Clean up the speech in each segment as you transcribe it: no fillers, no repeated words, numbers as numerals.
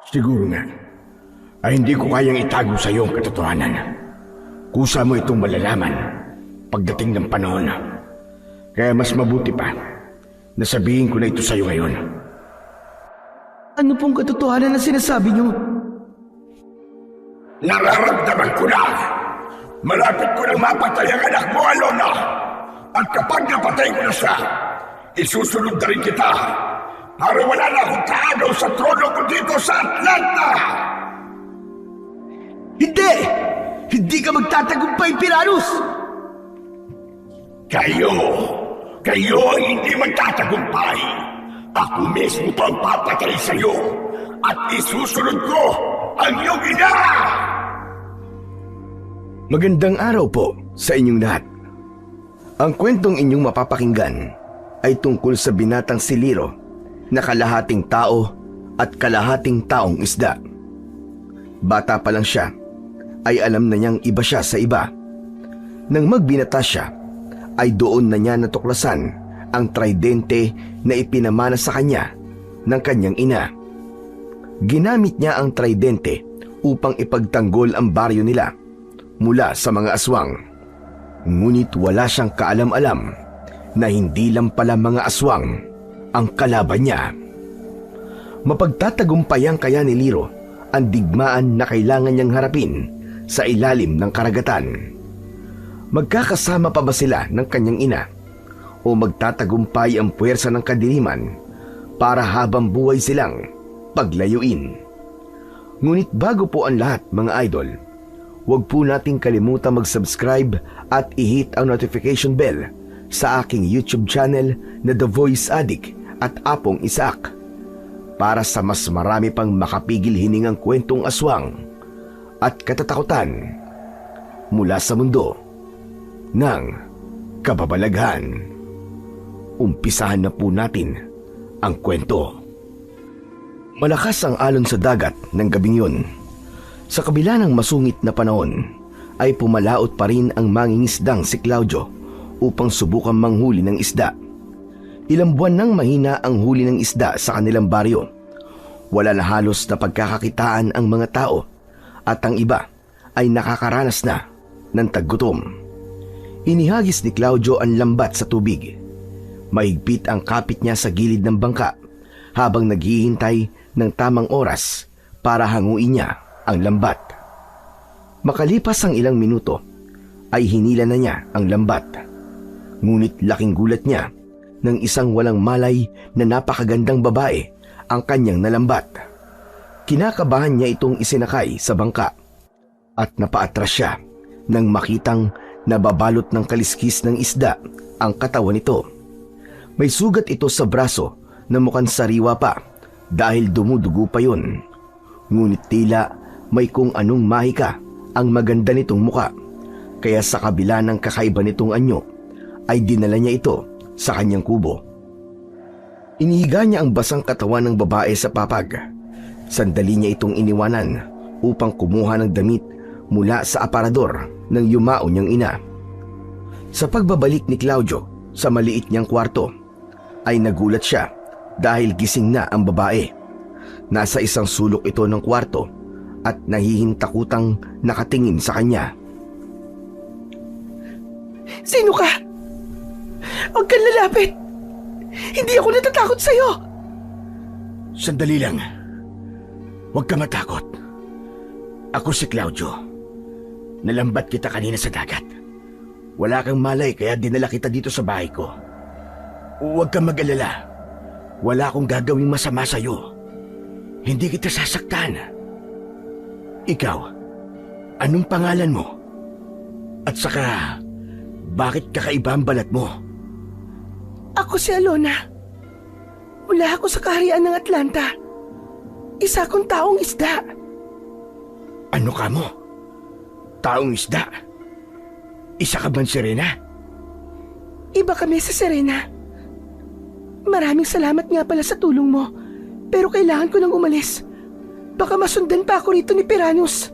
Siguro nga, ay hindi ko kayang itago sa iyo ang katotohanan. Kusa mo itong malalaman pagdating ng panahon. Kaya mas mabuti pa na sabihin ko na ito sa iyo ngayon. Ano pong katotohanan na sinasabi niyo? Nararamdaman ko na! Malapit ko nang mapatay ang anak mo, Alona! At kapag napatay ko na siya, isusunod na rin kita para wala na akong kaagaw sa trono ko dito sa Atlanta! Hindi! Hindi ka magtatagumpay, Piranus! Kayo ang hindi magtatagumpay! Ako mismo pa ang papatay sa iyo at isusunod ko ang iyong ina! Magandang araw po sa inyong lahat. Ang kwentong inyong mapapakinggan ay tungkol sa binatang si Liro na kalahating tao at kalahating taong isda. Bata pa lang siya ay alam na niyang iba siya sa iba. Nang magbinata siya ay doon na niya natuklasan ang tridente na ipinamana sa kanya ng kanyang ina. Ginamit niya ang tridente upang ipagtanggol ang baryo nila mula sa mga aswang. Ngunit wala siyang kaalam-alam na hindi lang pala mga aswang ang kalaban niya. Mapagtatagumpayan kaya ni Liro ang digmaan na kailangan niyang harapin sa ilalim ng karagatan. Magkakasama pa ba sila ng kanyang ina? O magtatagumpay ang puwersa ng kadiliman para habang buhay silang paglayuin? Ngunit bago po ang lahat, mga idol, huwag po nating kalimutan mag-subscribe at i-hit ang notification bell sa aking YouTube channel na The Voice Addict at Apong Isaac para sa mas marami pang makapigil hiningang kwentong aswang at katatakutan mula sa mundo ng kababalaghan. Umpisahan na po natin ang kwento. Malakas ang alon sa dagat ng gabing yun. Sa kabila ng masungit na panahon, ay pumalaot pa rin ang mangingisdang si Claudio upang subukan manghuli ng isda. Ilang buwan nang mahina ang huli ng isda sa kanilang baryo. Wala na halos na pagkakakitaan ang mga tao at ang iba ay nakakaranas na ng taggutom. Inihagis ni Claudio ang lambat sa tubig. Mahigpit ang kapit niya sa gilid ng bangka habang naghihintay ng tamang oras para hanguin niya ang lambat. Makalipas ang ilang minuto ay hinila na niya ang lambat. Ngunit laking gulat niya nang isang walang malay na napakagandang babae ang kanyang nalambat. Kinakabahan niya itong isinakay sa bangka at napaatras siya nang makitang nababalot ng kaliskis ng isda ang katawan nito. May sugat ito sa braso na mukhang sariwa pa dahil dumudugo pa yun. Ngunit tila may kung anong mahika ang maganda nitong muka, kaya sa kabila ng kakaiba nitong anyo ay dinala niya ito sa kanyang kubo. Inihiga niya ang basang katawan ng babae sa papag. Sandali niya itong iniwanan upang kumuha ng damit mula sa aparador ng yumao niyang ina. Sa pagbabalik ni Claudio sa maliit niyang kwarto, ay nagulat siya dahil gising na ang babae. Nasa isang sulok ito ng kwarto at nahihintakutang nakatingin sa kanya. Sino ka? Huwag kang lalapit! Hindi ako natatakot sa'yo! Sandali lang. Huwag ka matakot. Ako si Claudio. Nalambat kita kanina sa dagat. Wala kang malay kaya dinala kita dito sa bahay ko. Huwag kang mag-alala. Wala akong gagawing masama sa'yo. Hindi kita sasaktan. Ikaw, anong pangalan mo? At saka, bakit kakaiba ang balat mo? Ako si Alona. Mula ako sa kaharian ng Atlanta. Isa akong taong isda. Ano ka mo? Taong isda? Isa ka bang sirena? Iba kami sa Serena. Maraming salamat nga pala sa tulong mo. Pero kailangan ko nang umalis. Baka masundan pa ako rito ni Piranus.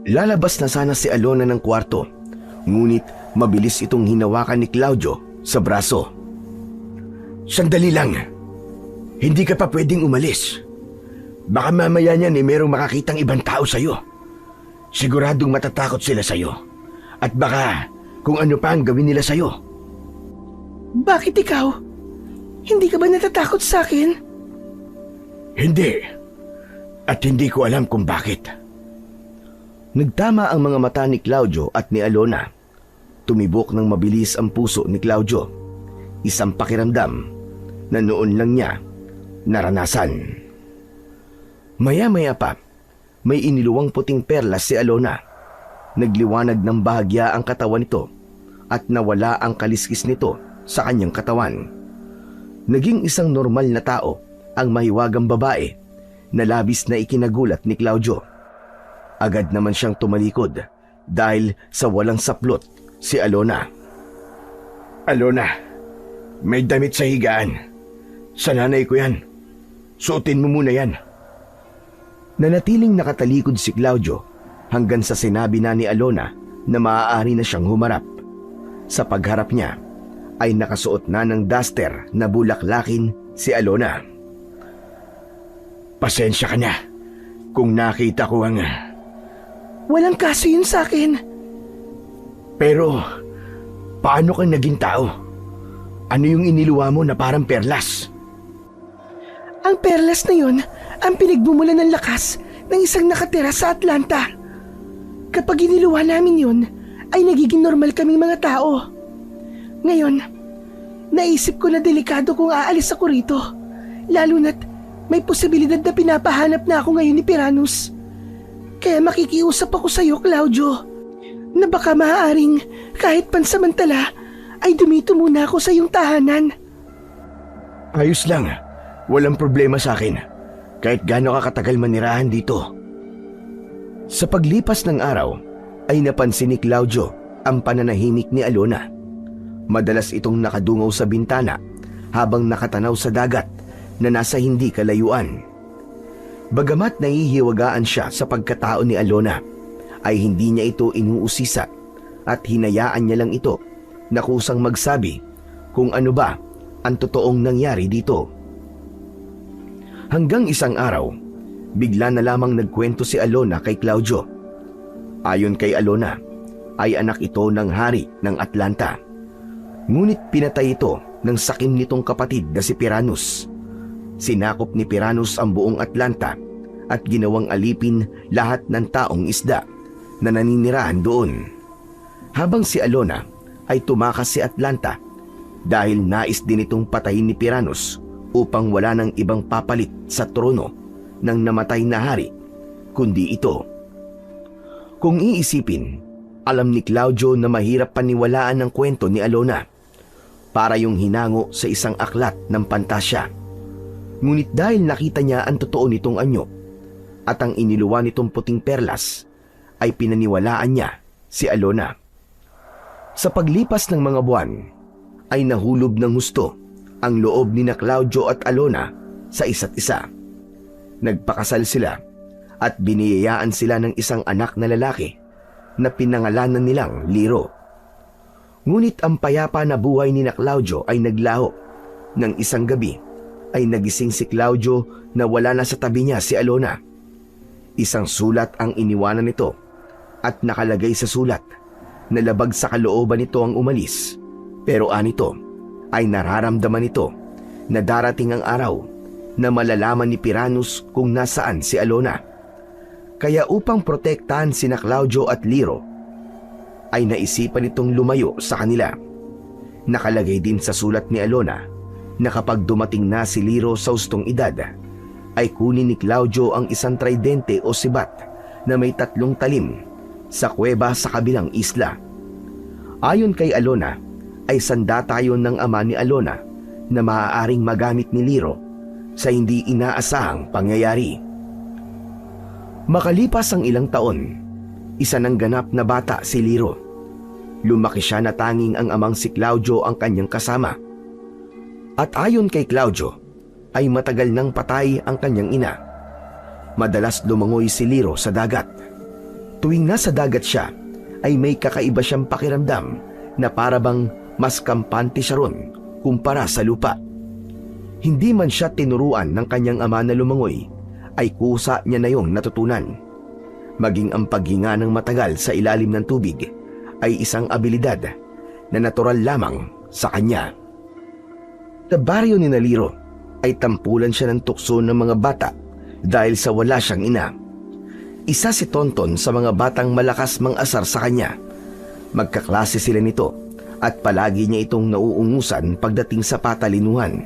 Lalabas na sana si Alona ng kwarto. Ngunit mabilis itong hinawakan ni Claudio sa braso. Sandali lang. Hindi ka pa pwedeng umalis. Baka mamaya niyan merong makakitang ibang tao sa'yo. Siguradong matatakot sila sa'yo. At baka kung ano pa ang gawin nila sa'yo. Bakit ikaw? Hindi ka ba natatakot sa akin? Hindi. At hindi ko alam kung bakit. Nagtama ang mga mata ni Claudio at ni Alona. Tumibok ng mabilis ang puso ni Claudio. Isang pakiramdam na noon lang niya naranasan. Maya-maya pa, may iniluwang puting perlas si Alona. Nagliwanag ng bahagya ang katawan nito at nawala ang kaliskis nito sa kanyang katawan. Naging isang normal na tao ang mahiwagang babae na labis na ikinagulat ni Claudio. Agad naman siyang tumalikod dahil sa walang saplot si Alona. Alona, may damit sa higaan. Sa nanay ko yan. Suotin mo muna yan. Nanatiling nakatalikod si Claudio hanggang sa sinabi na ni Alona na maaari na siyang humarap. Sa pagharap niya ay nakasuot na ng duster na bulaklakin si Alona. Pasensya ka na kung nakita ko ang... Walang kaso yun sa akin. Pero paano kang naging tao? Ano yung iniluwa mo na parang perlas? Ang perlas na yun ang pinagmumulan ng lakas ng isang nakatira sa Atlanta. Kapag iniluwa namin yun, ay nagiging normal kaming mga tao. Ngayon, naisip ko na delikado kung aalis ako rito. Lalo na't may posibilidad na pinapahanap na ako ngayon ni Piranus. Kaya makikiusap ako sa iyo, Claudio, na baka maaaring kahit pansamantala ay dumito muna ako sa iyong tahanan. Ayos lang. Walang problema sa akin. Kahit gaano ka katagal manirahan dito. Sa paglipas ng araw, ay napansin ni Claudio ang pananahimik ni Alona. Madalas itong nakadungaw sa bintana habang nakatanaw sa dagat na nasa hindi kalayuan. Bagamat nahihiwagaan siya sa pagkatao ni Alona, ay hindi niya ito inuusisa at hinayaan niya lang ito na kusang magsabi kung ano ba ang totoong nangyari dito. Hanggang isang araw, bigla na lamang nagkwento si Alona kay Claudio. Ayon kay Alona, ay anak ito ng hari ng Atlanta. Ngunit pinatay ito ng sakim nitong kapatid na si Piranus. Sinakop ni Piranus ang buong Atlanta at ginawang alipin lahat ng taong isda na naninirahan doon. Habang si Alona ay tumakas si Atlanta dahil nais din itong patayin ni Piranus upang wala ng ibang papalit sa trono ng namatay na hari, kundi ito. Kung iisipin, alam ni Claudio na mahirap paniwalaan ang kwento ni Alona para yung hinango sa isang aklat ng pantasya. Ngunit dahil nakita niya ang totoo nitong anyo at ang iniluwa nitong puting perlas, ay pinaniwalaan niya si Alona. Sa paglipas ng mga buwan, ay nahulob ng husto ang loob ni na Claudio at Alona sa isa't isa. Nagpakasal sila at biniyayaan sila ng isang anak na lalaki na pinangalanan nilang Liro. Ngunit ang payapa na buhay ni na Claudio ay naglaho. Nang isang gabi ay nagising si Claudio na wala na sa tabi niya si Alona. Isang sulat ang iniwanan nito at nakalagay sa sulat na labag sa kalooban nito ang umalis. Pero anito ay nararamdaman nito na darating ang araw na malalaman ni Piranus kung nasaan si Alona. Kaya upang protektahan sina Claudio at Liro, ay naisipan nitong lumayo sa kanila. Nakalagay din sa sulat ni Alona na kapag dumating na si Liro sa hustong edad, ay kunin ni Claudio ang isang tridente o sibat na may 3 talim sa kuweba sa kabilang isla. Ayon kay Alona, ay sandata yon ng ama ni Alona na maaaring magamit ni Liro sa hindi inaasahang pangyayari. Makalipas ang ilang taon, isa ng ganap na bata si Liro. Lumaki siya na tanging ang amang si Claudio ang kanyang kasama. At ayon kay Claudio, ay matagal nang patay ang kanyang ina. Madalas lumangoy si Liro sa dagat. Tuwing nasa dagat siya, ay may kakaiba siyang pakiramdam na parabang mas kampante siya ron kumpara sa lupa. Hindi man siya tinuruan ng kanyang ama na lumangoy, ay kusa niya na yung natutunan. Maging ang paghinga ng matagal sa ilalim ng tubig ay isang abilidad na natural lamang sa kanya. Sa baryo ni Naliro ay tampulan siya ng tukso ng mga bata dahil sa wala siyang ina. Isa si Tonton sa mga batang malakas mang-asar sa kanya. Magkaklase sila nito at palagi niya itong nauungusan pagdating sa patalinuhan.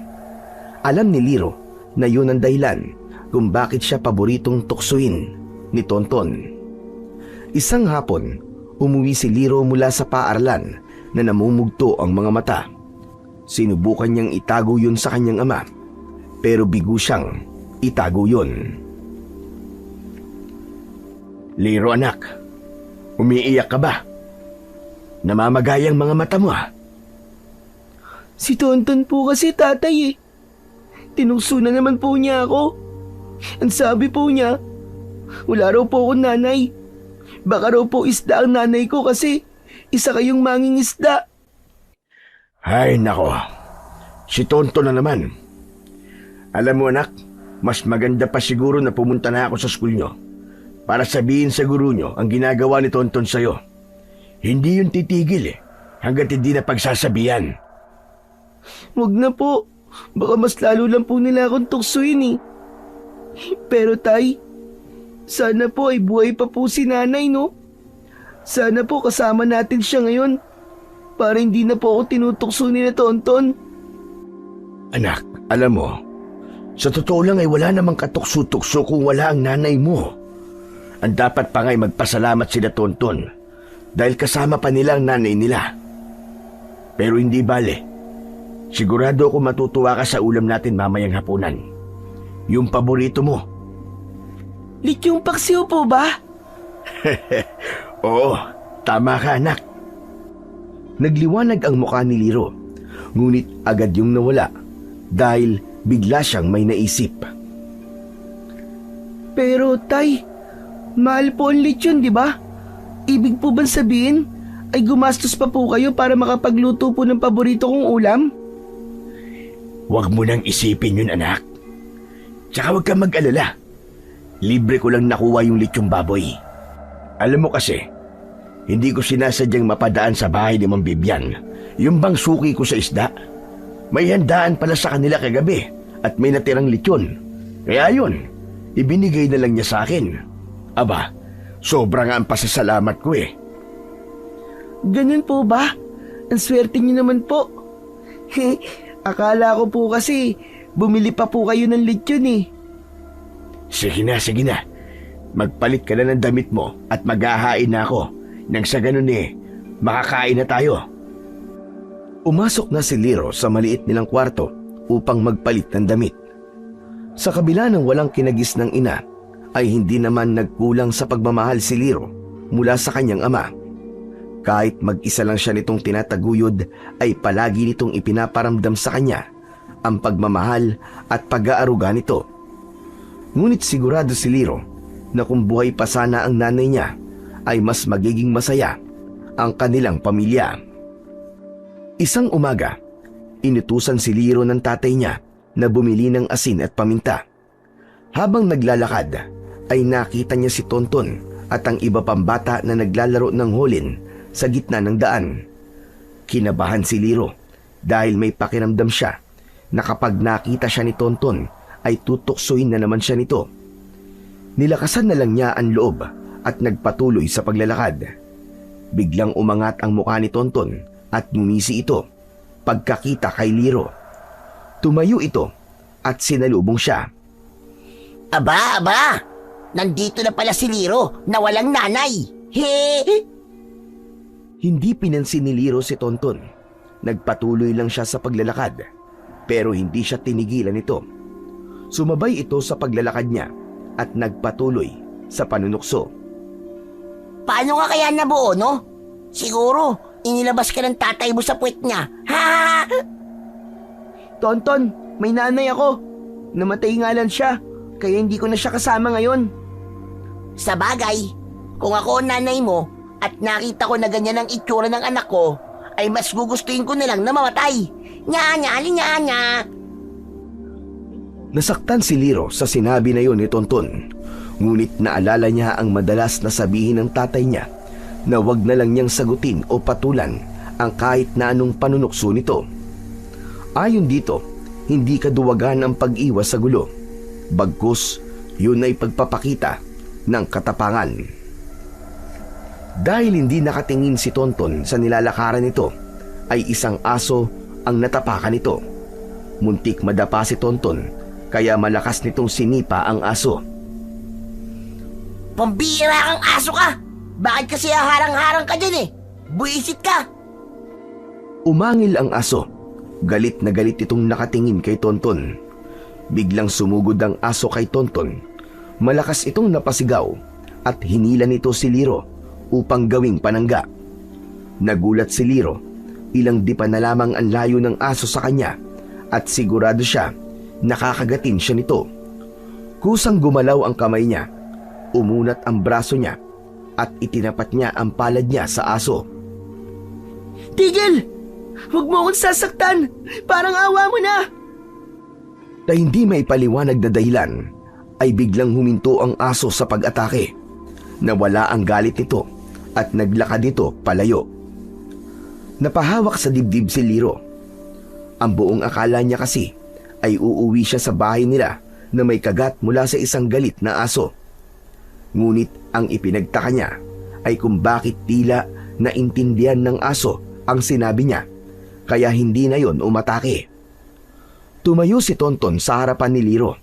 Alam ni Liro na yun ang dahilan kung bakit siya paboritong tuksuin ni Tonton. Isang hapon, umuwi si Liro mula sa paaralan na namumugto ang mga mata. Sinubukan niyang itago yun sa kanyang ama, pero bigo siyang itago yun. Liro anak, umiiyak ka ba? Namamagay ang mga mata mo ah. Si Tonton po kasi tatay eh. Tinukso na naman po niya ako. Ang sabi po niya, wala raw po akong nanay. Baka raw po isda ang nanay ko kasi isa kayong manging isda. Ay nako, si Tonton na naman. Alam mo anak, mas maganda pa siguro na pumunta na ako sa school nyo para sabihin sa guro nyo ang ginagawa ni Tonton sa'yo. Hindi yun titigil hanggat hindi na pagsasabihan. Huwag na po, baka mas lalo lang po nila akong tuksuin eh. Pero tay, sana po ay buhay pa po si nanay no? Sana po kasama natin siya ngayon para hindi na po ako tinutukso ni na Tonton. Anak, alam mo, sa totoo lang ay wala namang katukso-tukso kung wala ang nanay mo. Ang dapat pa nga'y magpasalamat sila Tonton dahil kasama pa nila ang nanay nila. Pero hindi bale, sigurado ako matutuwa ka sa ulam natin mamayang hapunan. Yung paborito mo. Lityong paksiw po ba? Oo, tama ka anak. Nagliwanag ang mukha ni Liro, ngunit agad yung nawala dahil bigla siyang may naisip. Pero tay, mahal po ang lechon di ba? Ibig po bang sabihin ay gumastos pa po kayo para makapagluto po ng paborito kong ulam? Huwag mo nang isipin yun anak. Tsaka huwag kang mag-alala. Libre ko lang nakuha yung lechong baboy. Alam mo kasi, hindi ko sinasadyang mapadaan sa bahay ni Mang Bibian yung bang suki ko sa isda. May handaan pala sa kanila kagabi at may natirang lechon. Kaya yun, ibinigay na lang niya sa akin. Aba, sobra nga ang pasasalamat ko eh. Ganun po ba? Ang swerte niyo naman po. Akala ko po kasi bumili pa po kayo ng lechon eh. Sige na, sige na. Magpalit ka na ng damit mo at maghahain na ako. Nang sa ganun makakain na tayo. Umasok na si Liro sa maliit nilang kwarto upang magpalit ng damit. Sa kabila ng walang kinagis ng ina, ay hindi naman nagkulang sa pagmamahal si Liro mula sa kanyang ama. Kahit mag-isa lang siya nitong tinataguyod, ay palagi nitong ipinaparamdam sa kanya ang pagmamahal at pag-aaruga nito. Ngunit sigurado si Liro na kung buhay pa sana ang nanay niya, ay mas magiging masaya ang kanilang pamilya. Isang umaga, inutusan si Liro ng tatay niya na bumili ng asin at paminta. Habang naglalakad, ay nakita niya si Tonton at ang iba pang bata na naglalaro ng holin sa gitna ng daan. Kinabahan si Liro dahil may pakiramdam siya na kapag nakita siya ni Tonton ay tutuksoin na naman siya nito. Nilakasan na lang niya ang loob at nagpatuloy sa paglalakad. Biglang umangat ang mukha ni Tonton at ngumisi ito pagkakita kay Liro. Tumayo ito at sinalubong siya. Aba! Nandito na pala si Liro na walang nanay! He! Hindi pinansin ni Liro si Tonton. Nagpatuloy lang siya sa paglalakad, pero hindi siya tinigilan nito. Sumabay ito sa paglalakad niya at nagpatuloy sa panunukso. Paano ka kaya nabuo, no? Siguro, inilabas ka ng tatay mo sa puwet niya. Ha! Tonton, may nanay ako. Namatay nga lang siya, kaya hindi ko na siya kasama ngayon. Sa bagay, kung ako ang nanay mo at nakita ko na ganyan ang itsura ng anak ko, ay mas gugustuhin ko na lang na mamatay. Nya. Nasaktan si Liro sa sinabi na yon ni Tonton, ngunit naalala niya ang madalas na sabihin ng tatay niya na wag na lang niyang sagutin o patulan ang kahit na anong panunukso nito. Ayon dito, hindi kaduwagan ang pag-iwas sa gulo, bagkus yun ay pagpapakita ng katapangan. Dahil hindi nakatingin si Tonton sa nilalakaran nito, ay isang aso ang natapakan nito. Muntik madapa si Tonton, kaya malakas nitong sinipa ang aso. Pambira kang aso ka! Bakit kasi harang-harang ka dyan eh? Buisit ka! Umangil ang aso. Galit na galit itong nakatingin kay Tonton. Biglang sumugod ang aso kay Tonton. Malakas itong napasigaw at hinila nito si Liro upang gawing panangga. Nagulat si Liro, ilang di pa na lamang ang layo ng aso sa kanya at sigurado siya nakakagatin siya nito. Kusang gumalaw ang kamay niya, umunat ang braso niya at itinapat niya ang palad niya sa aso. Tigil! Huwag mo akong sasaktan! Parang awa mo na! Na hindi may paliwanag na dahilan, ay biglang huminto ang aso sa pag-atake. Nawala ang galit nito at naglakad nito palayo. Napahawak sa dibdib si Liro. Ang buong akala niya kasi ay uuwi siya sa bahay nila na may kagat mula sa isang galit na aso. Ngunit ang ipinagtaka niya ay kung bakit tila naintindihan ng aso ang sinabi niya, kaya hindi na yon umatake. Tumayo si Tonton sa harapan ni Liro.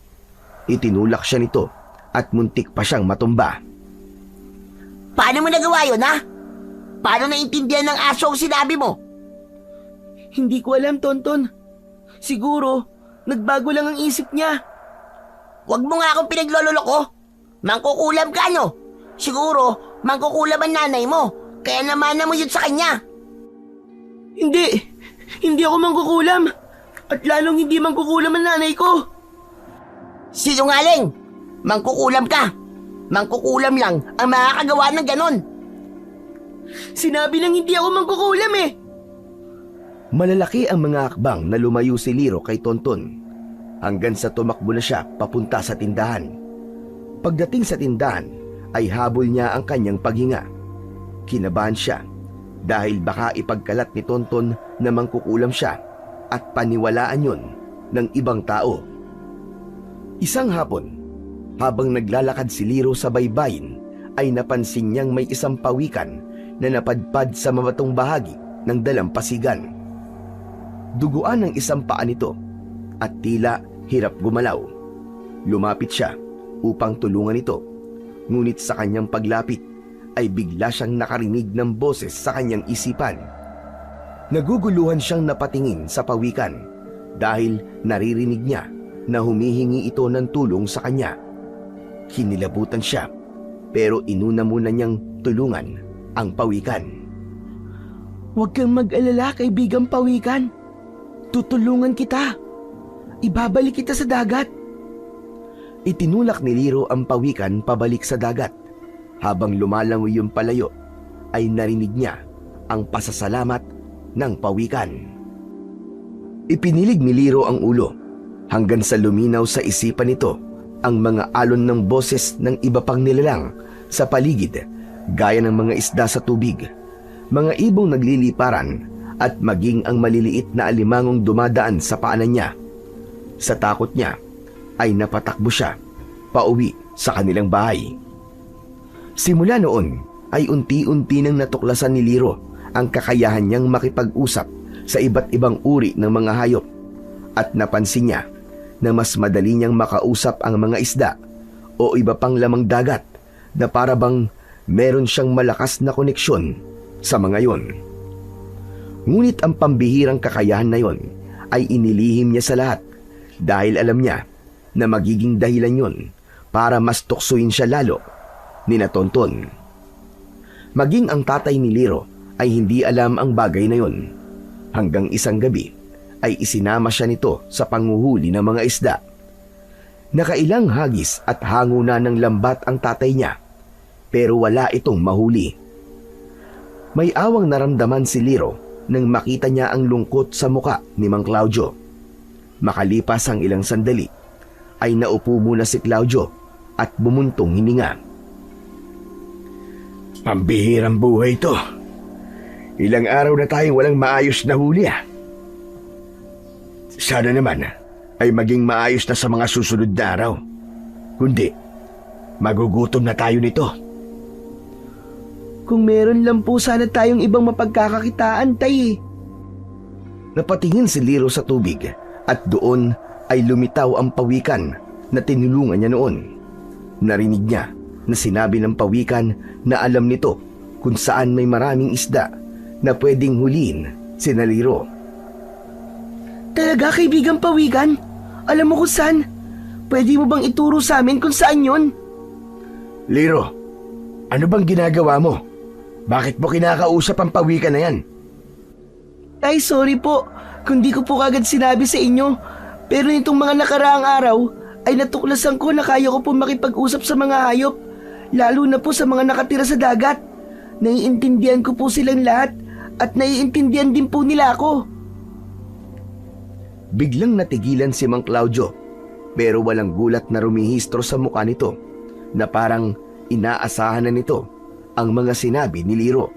Itinulak siya nito at muntik pa siyang matumba. Paano mo nagawa yun, ha? Paano naintindihan ng aso ang sinabi mo? Hindi ko alam, Tonton. Siguro, nagbago lang ang isip niya. Huwag mo nga akong pinaglololoko. Mangkukulam ka, no? Siguro, mangkukulam ang nanay mo. Kaya namana mo yun sa kanya. Hindi ako mangkukulam. At lalong hindi mangkukulam ang nanay ko. Sinungaling! Mangkukulam ka. Mangkukulam lang ang makakagawa ng ganon. Sinabi nang hindi ako mangkukulam eh. Malalaki ang mga akbang na lumayo si Liro kay Tonton hanggang sa tumakbo na siya papunta sa tindahan. Pagdating sa tindahan ay habol niya ang kanyang paghinga. Kinabahan siya dahil baka ipagkalat ni Tonton na mangkukulam siya at paniwalaan yon ng ibang tao. Isang hapon, habang naglalakad si Liro sa baybayin, ay napansin niyang may isang pawikan na napadpad sa mabatong bahagi ng dalampasigan. Duguan ang isang paa nito at tila hirap gumalaw. Lumapit siya upang tulungan ito, ngunit sa kanyang paglapit ay bigla siyang nakarinig ng boses sa kanyang isipan. Naguguluhan siyang napatingin sa pawikan dahil naririnig niya na humihingi ito ng tulong sa kanya. Kinilabutan siya pero inuna muna niyang tulungan ang pawikan. Huwag kang mag-alala, kaibigang pawikan. Tutulungan kita. Ibabalik kita sa dagat. Itinulak ni Liro ang pawikan pabalik sa dagat. Habang lumalangoy yung palayo, ay narinig niya ang pasasalamat ng pawikan. Ipinilig ni Liro ang ulo hanggang sa luminaw sa isipan nito ang mga alon ng boses ng iba pang nilalang sa paligid, gaya ng mga isda sa tubig, mga ibong nagliliparan at maging ang maliliit na alimangong dumadaan sa paanan niya. Sa takot niya ay napatakbo siya pauwi sa kanilang bahay. Simula noon ay unti-unti nang natuklasan ni Liro ang kakayahan niyang makipag-usap sa iba't ibang uri ng mga hayop at napansin niya na mas madali niyang makausap ang mga isda o iba pang lamang dagat na para bang meron siyang malakas na koneksyon sa mga yon. Ngunit ang pambihirang kakayahan na yon ay inilihim niya sa lahat dahil alam niya na magiging dahilan yon para mas tuksuin siya lalo ni Tonton. Maging ang tatay ni Liro ay hindi alam ang bagay na yon. Hanggang isang gabi ay isinama siya nito sa panguhuli ng mga isda. Nakailang hagis at hango na ng lambat ang tatay niya, pero wala itong mahuli. May awang naramdaman si Liro nang makita niya ang lungkot sa muka ni Mang Claudio. Makalipas ang ilang sandali, ay naupo muna si Claudio at bumuntong hininga. Pambihirang buhay ito. Ilang araw na tayong walang maayos na huli. Sana naman ay maging maayos na sa mga susunod na araw. Kundi, magugutom na tayo nito. Kung meron lang po sana tayong ibang mapagkakakitaan, Tay. Napatingin si Liro sa tubig at doon ay lumitaw ang pawikan na tinulungan niya noon. Narinig niya na sinabi ng pawikan na alam nito kung saan may maraming isda na pwedeng huliin si Liro. Talaga, kaibigang pawikan? Alam mo kung saan? Pwede mo bang ituro sa amin kung saan yon? Liro, ano bang ginagawa mo? Bakit mo kinakausap ang pawikan na yan? Tay, sorry po kung di ko po kagad sinabi sa inyo. Pero nitong mga nakaraang araw ay natuklasan ko na kaya ko po makipag-usap sa mga hayop. Lalo na po sa mga nakatira sa dagat. Naiintindihan ko po silang lahat at naiintindihan din po nila ako. Biglang natigilan si Mang Claudio pero walang gulat na rumihistro sa mukha nito na parang inaasahan na nito ang mga sinabi ni Liro.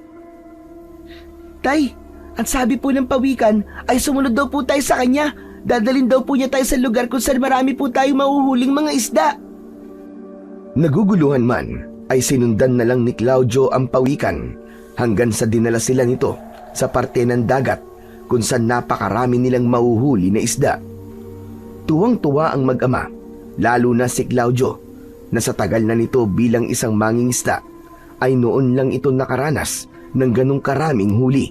Tay, ang sabi po ng pawikan ay sumunod daw po tayo sa kanya. Dadalhin daw po niya tayo sa lugar kung saan marami po tayong mahuhuling mga isda. Naguguluhan man ay sinundan na lang ni Claudio ang pawikan hanggang sa dinala sila nito sa parte ng dagat kung saan napakarami nilang mahuhuli na isda. Tuwang-tuwa ang mag-ama, lalo na si Claudio, na sa tagal na nito bilang isang mangingisda ay noon lang ito nakaranas ng ganong karaming huli.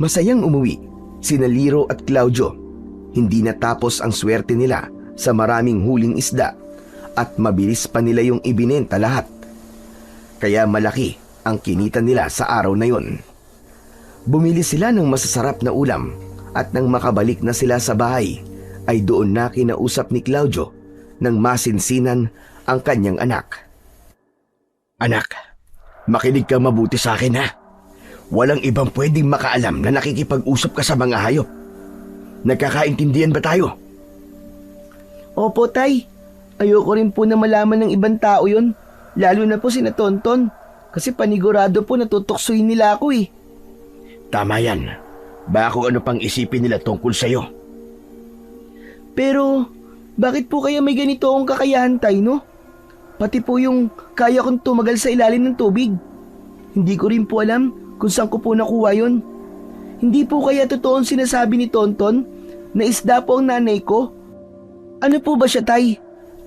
Masayang umuwi sina Liro at Claudio. Hindi natapos ang swerte nila sa maraming huling isda at mabilis pa nila yung ibinenta lahat. Kaya malaki ang kinita nila sa araw na yon. Bumili sila ng masasarap na ulam at nang makabalik na sila sa bahay ay doon na kinausap ni Claudio nang masinsinan ang kanyang anak. Anak, makinig ka mabuti sa akin ha. Walang ibang pwedeng makaalam na nakikipag-usap ka sa mga hayop. Nagkakaintindihan ba tayo? Opo, Tay. Ayoko rin po na malaman ng ibang tao yon. Lalo na po sina Tonton. Kasi panigurado po natutuksoy nila ako eh. Tama yan. Baka kung ano pang isipin nila tungkol sa'yo. Pero, bakit po kaya may ganito akong kakayahan, Tay, no? Pati po yung kaya kong tumagal sa ilalim ng tubig. Hindi ko rin po alam kung saan ko po nakuha yun. Hindi po kaya totoo ang sinasabi ni Tonton na isda po ang nanay ko? Ano po ba siya, Tay?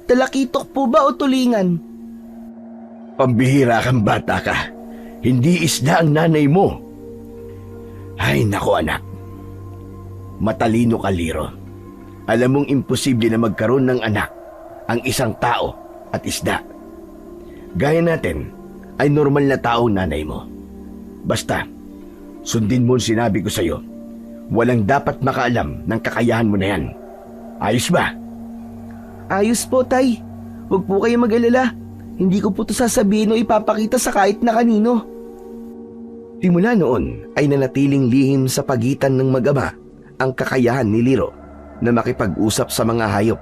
Talakitok po ba o tulingan? Pambihira kang bata ka. Hindi isda ang nanay mo. Ay nako anak. Matalino ka, Liro. Alam mong imposible na magkaroon ng anak ang isang tao at isda. Gaya natin ay normal na tao nanay mo. Basta, sundin mo ang sinabi ko sa'yo. Walang dapat makaalam ng kakayahan mo na yan. Ayos ba? Ayos po, Tay. Huwag po kayo mag-alala. Hindi ko po ito sasabihin o ipapakita sa kahit na kanino. Simula noon ay nanatiling lihim sa pagitan ng mag-ama ang kakayahan ni Liro na makipag-usap sa mga hayop.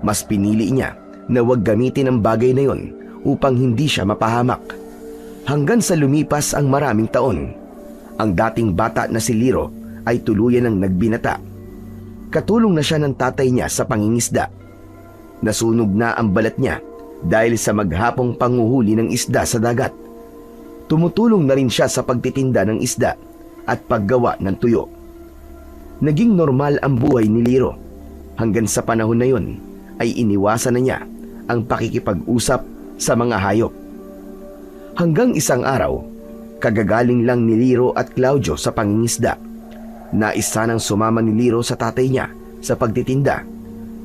Mas pinili niya na huwag gamitin ang bagay na yon upang hindi siya mapahamak. Hanggang sa lumipas ang maraming taon, ang dating bata na si Liro ay tuluyan ng nagbinata. Katulong na siya ng tatay niya sa pangingisda. Nasunog na ang balat niya dahil sa maghapong panguhuli ng isda sa dagat. Tumutulong na rin siya sa pagtitinda ng isda at paggawa ng tuyo. Naging normal ang buhay ni Liro. Hanggang sa panahon na yon ay iniwasan na niya ang pakikipag-usap sa mga hayop. Hanggang isang araw, kagagaling lang ni Liro at Claudio sa pangingisda. Nais sanang sumama ni Liro sa tatay niya sa pagtitinda.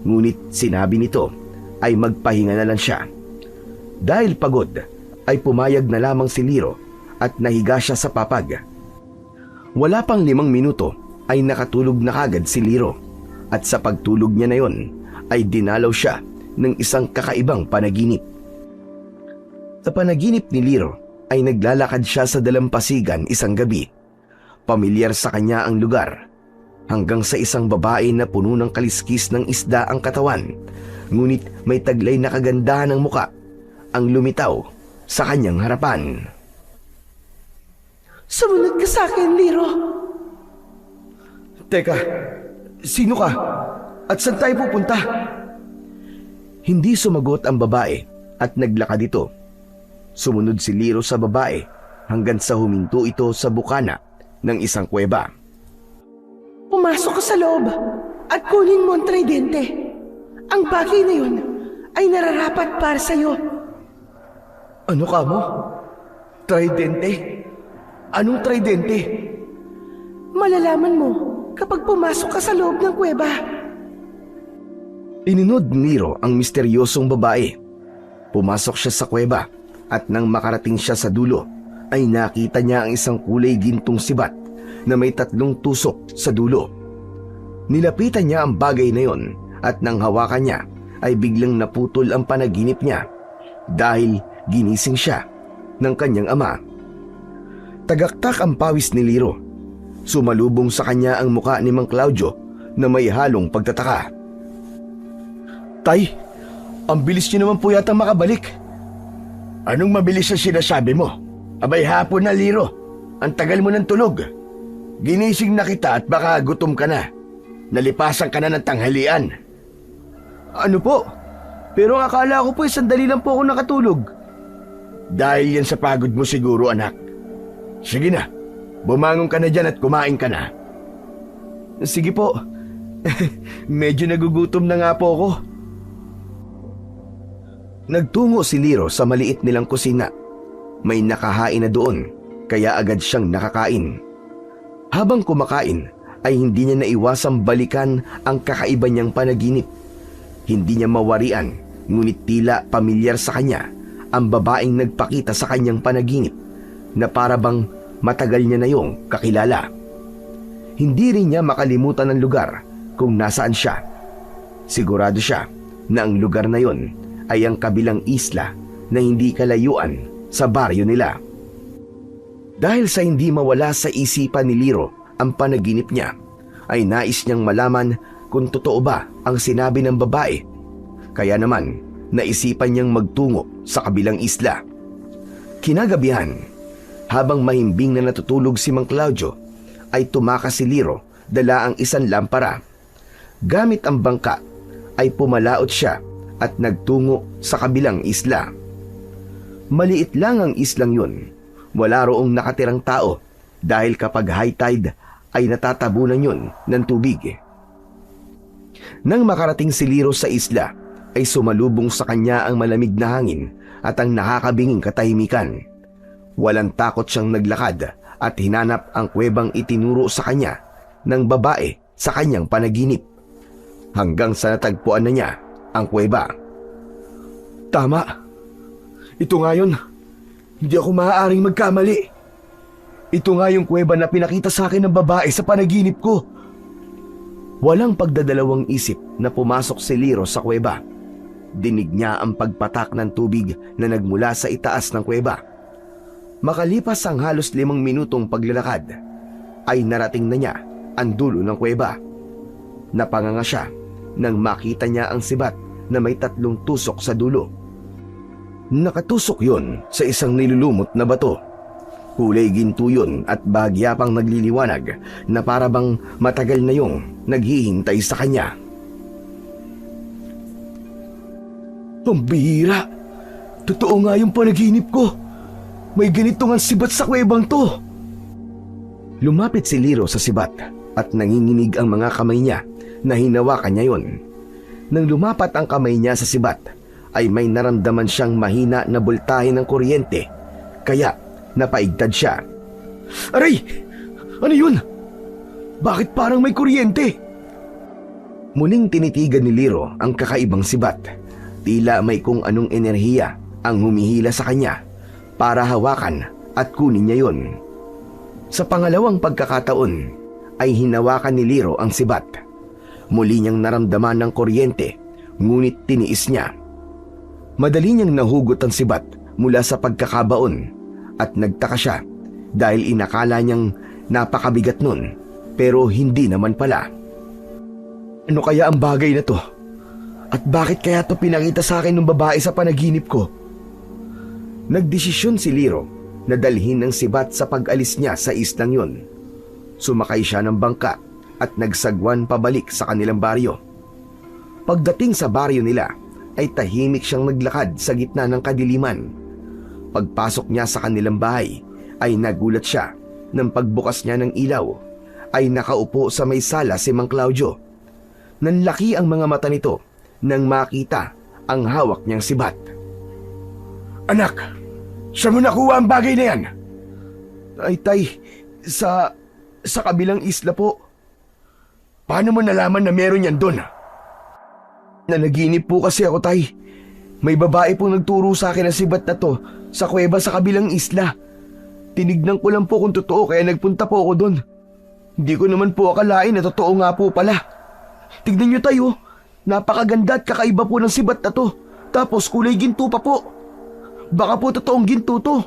Ngunit sinabi nito ay magpahinga na lang siya. Dahil pagod, ay pumayag na lamang si Liro at nahiga siya sa papag. Wala pang 5 minuto ay nakatulog na kagad si Liro at sa pagtulog niya na yon ay dinalaw siya ng isang kakaibang panaginip. Sa panaginip ni Liro ay naglalakad siya sa dalampasigan isang gabi. Pamilyar sa kanya ang lugar. hanggang sa isang babae na puno ng kaliskis ng isda ang katawan, ngunit may taglay na kagandahan ng muka ang lumitaw sa kanyang harapan. Sumunod ka sa akin, Liro. Teka, sino ka? At saan tayo pupunta? Hindi sumagot ang babae at naglakad ito. Sumunod si Liro sa babae hanggang sa huminto ito sa bukana ng isang kuweba. Pumasok ka sa loob at kunin mo ang tridente. Ang bagay na yun ay nararapat para sa'yo. Ano ka mo? Tridente? Anong tridente? Malalaman mo kapag pumasok ka sa loob ng kuweba. Ininod ni Liro ang misteryosong babae. Pumasok siya sa kuweba at nang makarating siya sa dulo, ay nakita niya ang isang kulay gintong sibat na may 3 tusok sa dulo. Nilapitan niya ang bagay na yon at nang hawakan niya ay biglang naputol ang panaginip niya dahil ginising siya ng kanyang ama. Tagaktak ang pawis ni Liro. Sumalubong sa kanya ang muka ni Mang Claudio na may halong pagtataka. Tay, ang bilis niyo naman po yata makabalik. Anong mabilis ang sinasabi mo? Abay hapon na, Liro. Ang tagal mo ng tulog. Ginising na kita at baka gutom ka na. Nalipasan ka na ng tanghalian. Ano po? Pero akala ko po sandali lang po ako nakatulog. Dahil yan sa pagod mo siguro, anak. Sige na, bumangon ka na dyan at kumain ka na. Sige po. Medyo nagugutom na nga po ako. Nagtungo si Liro sa maliit nilang kusina. May nakahain na doon, kaya agad siyang nakakain. Habang kumakain, ay hindi niya naiwasang balikan ang kakaiba niyang panaginip. Hindi niya mawarian, ngunit tila pamilyar sa kanya ang babaeng nagpakita sa kanyang panaginip na para bang matagal niya na yung kakilala. Hindi rin niya makalimutan ang lugar kung nasaan siya. Sigurado siya na ang lugar na yon ay ang kabilang isla na hindi kalayuan sa baryo nila. Dahil sa hindi mawala sa isipan ni Liro ang panaginip niya, ay nais niyang malaman kung totoo ba ang sinabi ng babae. Kaya naman, naisipan niyang magtungo sa kabilang isla. Kinagabihan, habang mahimbing na natutulog si Mang Claudio, ay tumakas si Liro dala ang isang lampara. Gamit ang bangka, ay pumalaot siya at nagtungo sa kabilang isla. Maliit lang ang islang yun. Wala roong nakatirang tao dahil kapag high tide ay natatabunan yun ng tubig. Nang makarating si Liro sa isla, ay sumalubong sa kanya ang malamig na hangin at ang nakakabinging katahimikan. Walang takot siyang naglakad at hinanap ang kuwebang itinuro sa kanya ng babae sa kanyang panaginip. Hanggang sa natagpuan na niya ang kuweba. Tama. Ito nga yun. Hindi ako maaaring magkamali. Ito nga yung kuweba na pinakita sa akin ng babae sa panaginip ko. Walang pagdadalawang isip na pumasok si Liro sa kuweba. Dinig niya ang pagpatak ng tubig na nagmula sa itaas ng kuweba. Makalipas ang halos 5 minutong paglalakad, ay narating na niya ang dulo ng kuweba. Napanganga siya nang makita niya ang sibat na may 3 tusok sa dulo. Nakatusok yun sa isang nilulumot na bato. Kulay ginto yun at bahagya pang nagliliwanag na para bang matagal na yung naghihintay sa kanya. Pambihira! Totoo nga yung panaginip ko. May ganito nga sibat sa kuwebang to. Lumapit si Liro sa sibat at nanginginig ang mga kamay niya na hinawakan niya yon. Nang lumapat ang kamay niya sa sibat, ay may naramdaman siyang mahina na boltahe ng kuryente, kaya napaigtad siya. Aray! Ano yun? Bakit parang may kuryente? Muling tinitigan ni Liro ang kakaibang sibat. Tila may kung anong enerhiya ang humihila sa kanya para hawakan at kunin niya yon. Sa pangalawang pagkakataon ay hinawakan ni Liro ang sibat. Muli niyang naramdaman ng kuryente, ngunit tiniis niya. Madali niyang nahugot ang sibat mula sa pagkakabaon at nagtaka siya dahil inakala niyang napakabigat nun. Pero hindi naman pala. Ano kaya ang bagay na to? At bakit kaya to pinakita sa akin ng babae sa panaginip ko? Nagdesisyon si Liro na dalhin ng sibat sa pag-alis niya sa islang yun. Sumakay siya ng bangka at nagsagwan pabalik sa kanilang baryo. Pagdating sa baryo nila ay tahimik siyang naglakad sa gitna ng kadiliman. Pagpasok niya sa kanilang bahay ay nagulat siya nang pagbukas niya ng ilaw ay nakaupo sa may sala si Mang Claudio. Nanlaki ang mga mata nito nang makita ang hawak niyang sibat. Anak, saan mo nakuha ang bagay na yan? Ay tay, sa kabilang isla po. Paano mo nalaman na meron yan doon? Nanaginip po kasi ako tay. May babae pong nagturo sa akin na sibat na to sa kuweba sa kabilang isla. Tinignan ko lang po kung totoo kaya nagpunta po ako doon. Hindi ko naman po akalain na totoo nga po pala. Tignan niyo tayo, napakaganda at kakaiba po ng sibat na to. Tapos kulay ginto pa po. Baka po totoong ginto to.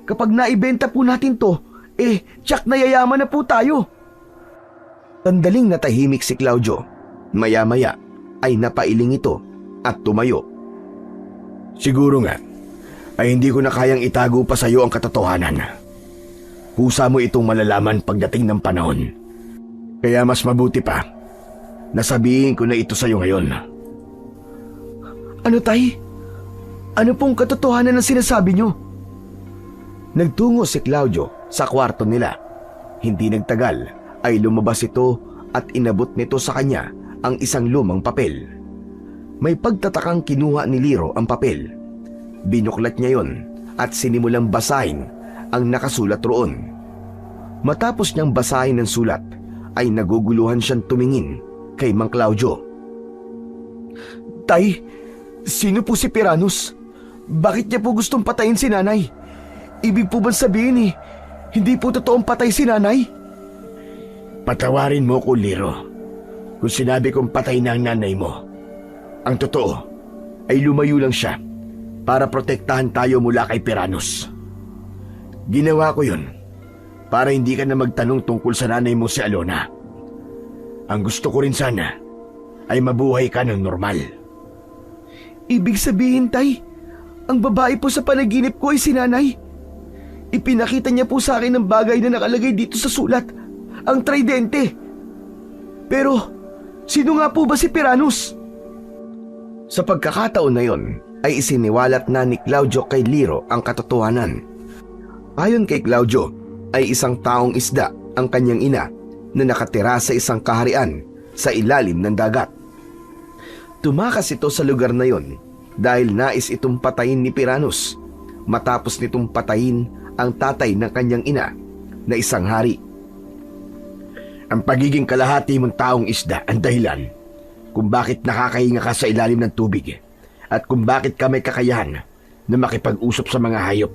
Kapag naibenta po natin to, tiyak na yayaman na po tayo. Sandaling natahimik si Claudio. Maya-maya ay napailing ito at tumayo. Siguro nga, ay hindi ko na kayang itago pa sa iyo ang katotohanan. Kusa mo itong malalaman pagdating ng panahon. Kaya mas mabuti pa, nasabihin ko na ito sa iyo ngayon. Ano tay? Ano pong katotohanan ang sinasabi niyo? Nagtungo si Claudio sa kwarto nila. Hindi nagtagal ay lumabas ito at inabot nito sa kanya ang isang lumang papel. May pagtatakang kinuha ni Liro ang papel. Binuklat niya yon at sinimulang basahin ang nakasulat roon. Matapos niyang basahin ang sulat, ay naguguluhan siyang tumingin kay Mang Claudio. Tay, sino po si Piranus? Bakit niya po gustong patayin si nanay? Ibig po bang sabihin hindi po totoong patay si nanay? Patawarin mo ko, Liro, kung sinabi kong patay na ang nanay mo. Ang totoo ay lumayo lang siya para protektahan tayo mula kay Piranus. Ginawa ko yun para hindi ka na magtanong tungkol sa nanay mo si Alona. Ang gusto ko rin sana ay mabuhay ka ng normal. Ibig sabihin, tay, ang babae po sa panaginip ko ay si nanay. Ipinakita niya po sa akin ang bagay na nakalagay dito sa sulat, ang tridente. Pero, sino nga po ba si Piranus? Sa pagkakataon na yon, ay isiniwalat na ni Claudio kay Liro ang katotohanan. Ayon kay Claudio, ay isang taong isda ang kanyang ina na nakatira sa isang kaharian sa ilalim ng dagat. Tumakas ito sa lugar na yon dahil nais itong patayin ni Piranus matapos nitong patayin ang tatay ng kanyang ina na isang hari. Ang pagiging kalahati mong taong isda ang dahilan kung bakit nakakahinga ka sa ilalim ng tubig at kung bakit ka may kakayahan na makipag-usap sa mga hayop,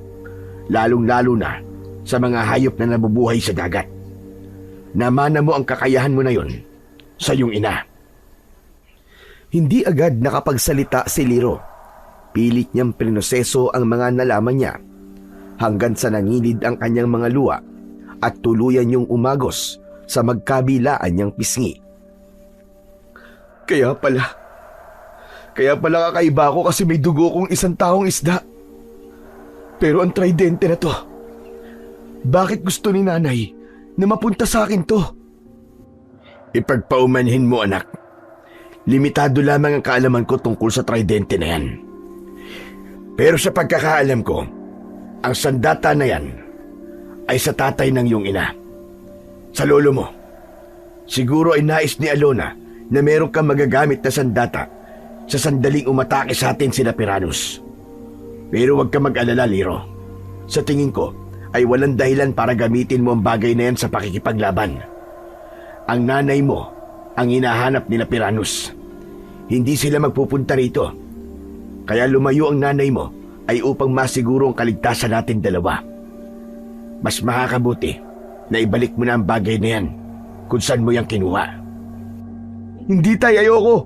lalong-lalo na sa mga hayop na nabubuhay sa dagat. Namana mo ang kakayahan mo na yon sa iyong ina. Hindi agad nakapagsalita si Liro. Pilit niyang prinoseso ang mga nalaman niya hanggang sa nangilid ang kanyang mga luha at tuluyan niyong umagos sa magkabilaan niyang pisngi. Kaya pala kakaiba ako kasi may dugo kong isang taong isda. Pero ang tridente na to, bakit gusto ni nanay na mapunta sa akin to? Ipagpaumanhin mo, anak. Limitado lamang ang kaalaman ko tungkol sa tridente na yan. Pero sa pagkakaalam ko, ang sandata na yan ay sa tatay ng iyong ina. Sa lolo mo. Siguro ay nais ni Alona na meron kang magagamit na sandata sa sandaling umatake sa atin sina Piranus. Pero huwag ka mag-alala, Liro. Sa tingin ko ay walang dahilan para gamitin mo ang bagay na yan sa pakikipaglaban. Ang nanay mo ang hinahanap nila Piranus. Hindi sila magpupunta rito. Kaya lumayo ang nanay mo ay upang masiguro ang kaligtasan natin dalawa. Mas makakabuti na ibalik mo na ang bagay na yan kung saan mo yung kinuha. Hindi tayo, ayoko.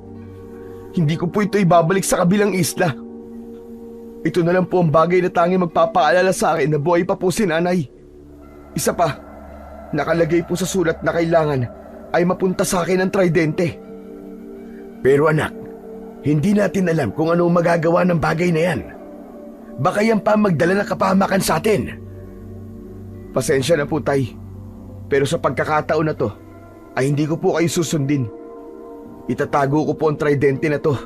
Hindi ko po ito ibabalik sa kabilang isla. Ito na lang po ang bagay na tanging magpapaalala sa akin na buhay pa po si nanay. Isa pa, nakalagay po sa sulat na kailangan ay mapunta sa akin ang tridente. Pero anak, hindi natin alam kung ano magagawa ng bagay na yan. Baka yan pa magdala ng kapahamakan sa atin. Pasensya na po, Tay. Pero sa pagkakataon na to, ay hindi ko po kayo susundin. Itatago ko po ang tridente na to.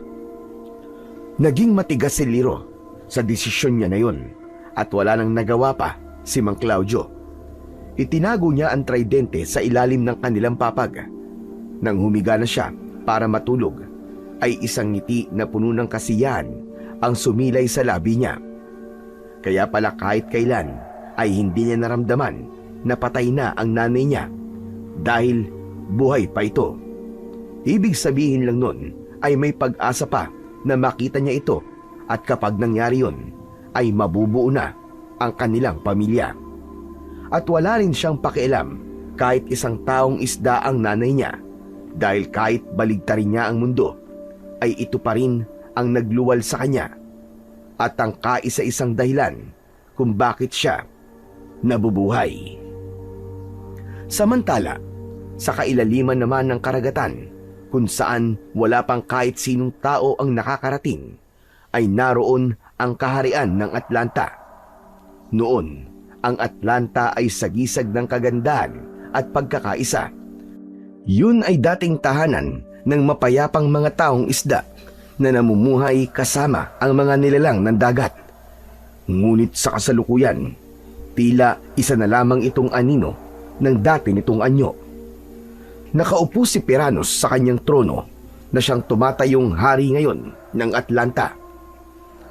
Naging matigas si Liro sa desisyon niya na yun at wala nang nagawa pa si Mang Claudio. Itinago niya ang tridente sa ilalim ng kanilang papag. Nang humiga na siya para matulog, ay isang ngiti na puno ng kasiyahan ang sumilay sa labi niya. Kaya pala kahit kailan ay hindi niya naramdaman na patay na ang nanay niya dahil buhay pa ito. Ibig sabihin lang nun ay may pag-asa pa na makita niya ito at kapag nangyari yun ay mabubuo na ang kanilang pamilya. At wala rin siyang pakialam kahit isang taong isda ang nanay niya dahil kahit baligtarin niya ang mundo ay ito pa rin ang nagluwal sa kanya at ang kaisa-isang dahilan kung bakit siya nabubuhay. Samantala, sa kailaliman naman ng karagatan kung saan wala pang kahit sinong tao ang nakakarating, ay naroon ang kaharian ng Atlanta. Noon, ang Atlanta ay sagisag ng kagandahan at pagkakaisa. Yun ay dating tahanan ng mapayapang mga taong isda na namumuhay kasama ang mga nilalang ng dagat. Ngunit sa kasalukuyan, tila isa na lamang itong anino ng dati nitong anyo. Nakaupo si Piranos sa kanyang trono na siyang tumatayong hari ngayon ng Atlanta.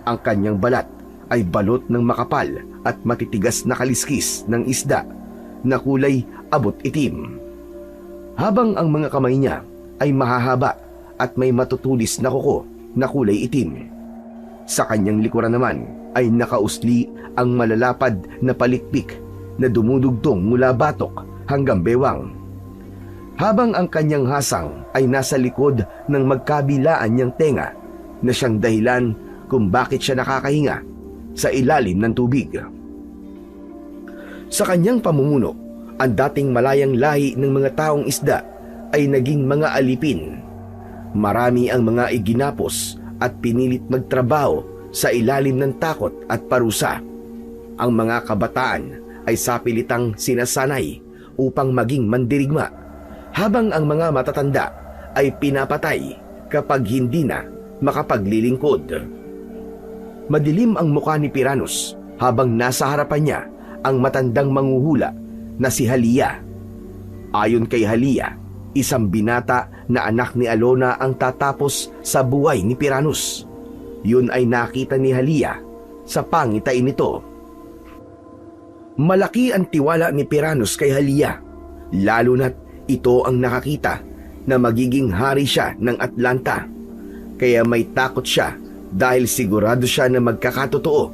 Ang kanyang balat ay balot ng makapal at matitigas na kaliskis ng isda na kulay abot itim. Habang ang mga kamay niya ay mahahaba at may matutulis na kuko na kulay itim. Sa kanyang likuran naman ay nakausli ang malalapad na palikpik na dumudugtong mula batok hanggang bewang. Habang ang kanyang hasang ay nasa likod ng magkabilaan niyang tenga na siyang dahilan kung bakit siya nakakahinga sa ilalim ng tubig. Sa kanyang pamumuno, ang dating malayang lahi ng mga taong isda ay naging mga alipin. Marami ang mga iginapos at pinilit magtrabaho sa ilalim ng takot at parusa. Ang mga kabataan ay sapilitang sinasanay upang maging mandirigma, habang ang mga matatanda ay pinapatay kapag hindi na makapaglilingkod. Madilim ang mukha ni Piranos habang nasa harapan niya ang matandang manghuhula na si Halia. Ayon kay Halia, isang binata na anak ni Alona ang tatapos sa buhay ni Piranos. Yun ay nakita ni Halia sa pangitain nito. Malaki ang tiwala ni Piranos kay Halia, lalo na't ito ang nakakita na magiging hari siya ng Atlanta. Kaya may takot siya dahil sigurado siya na magkakatotoo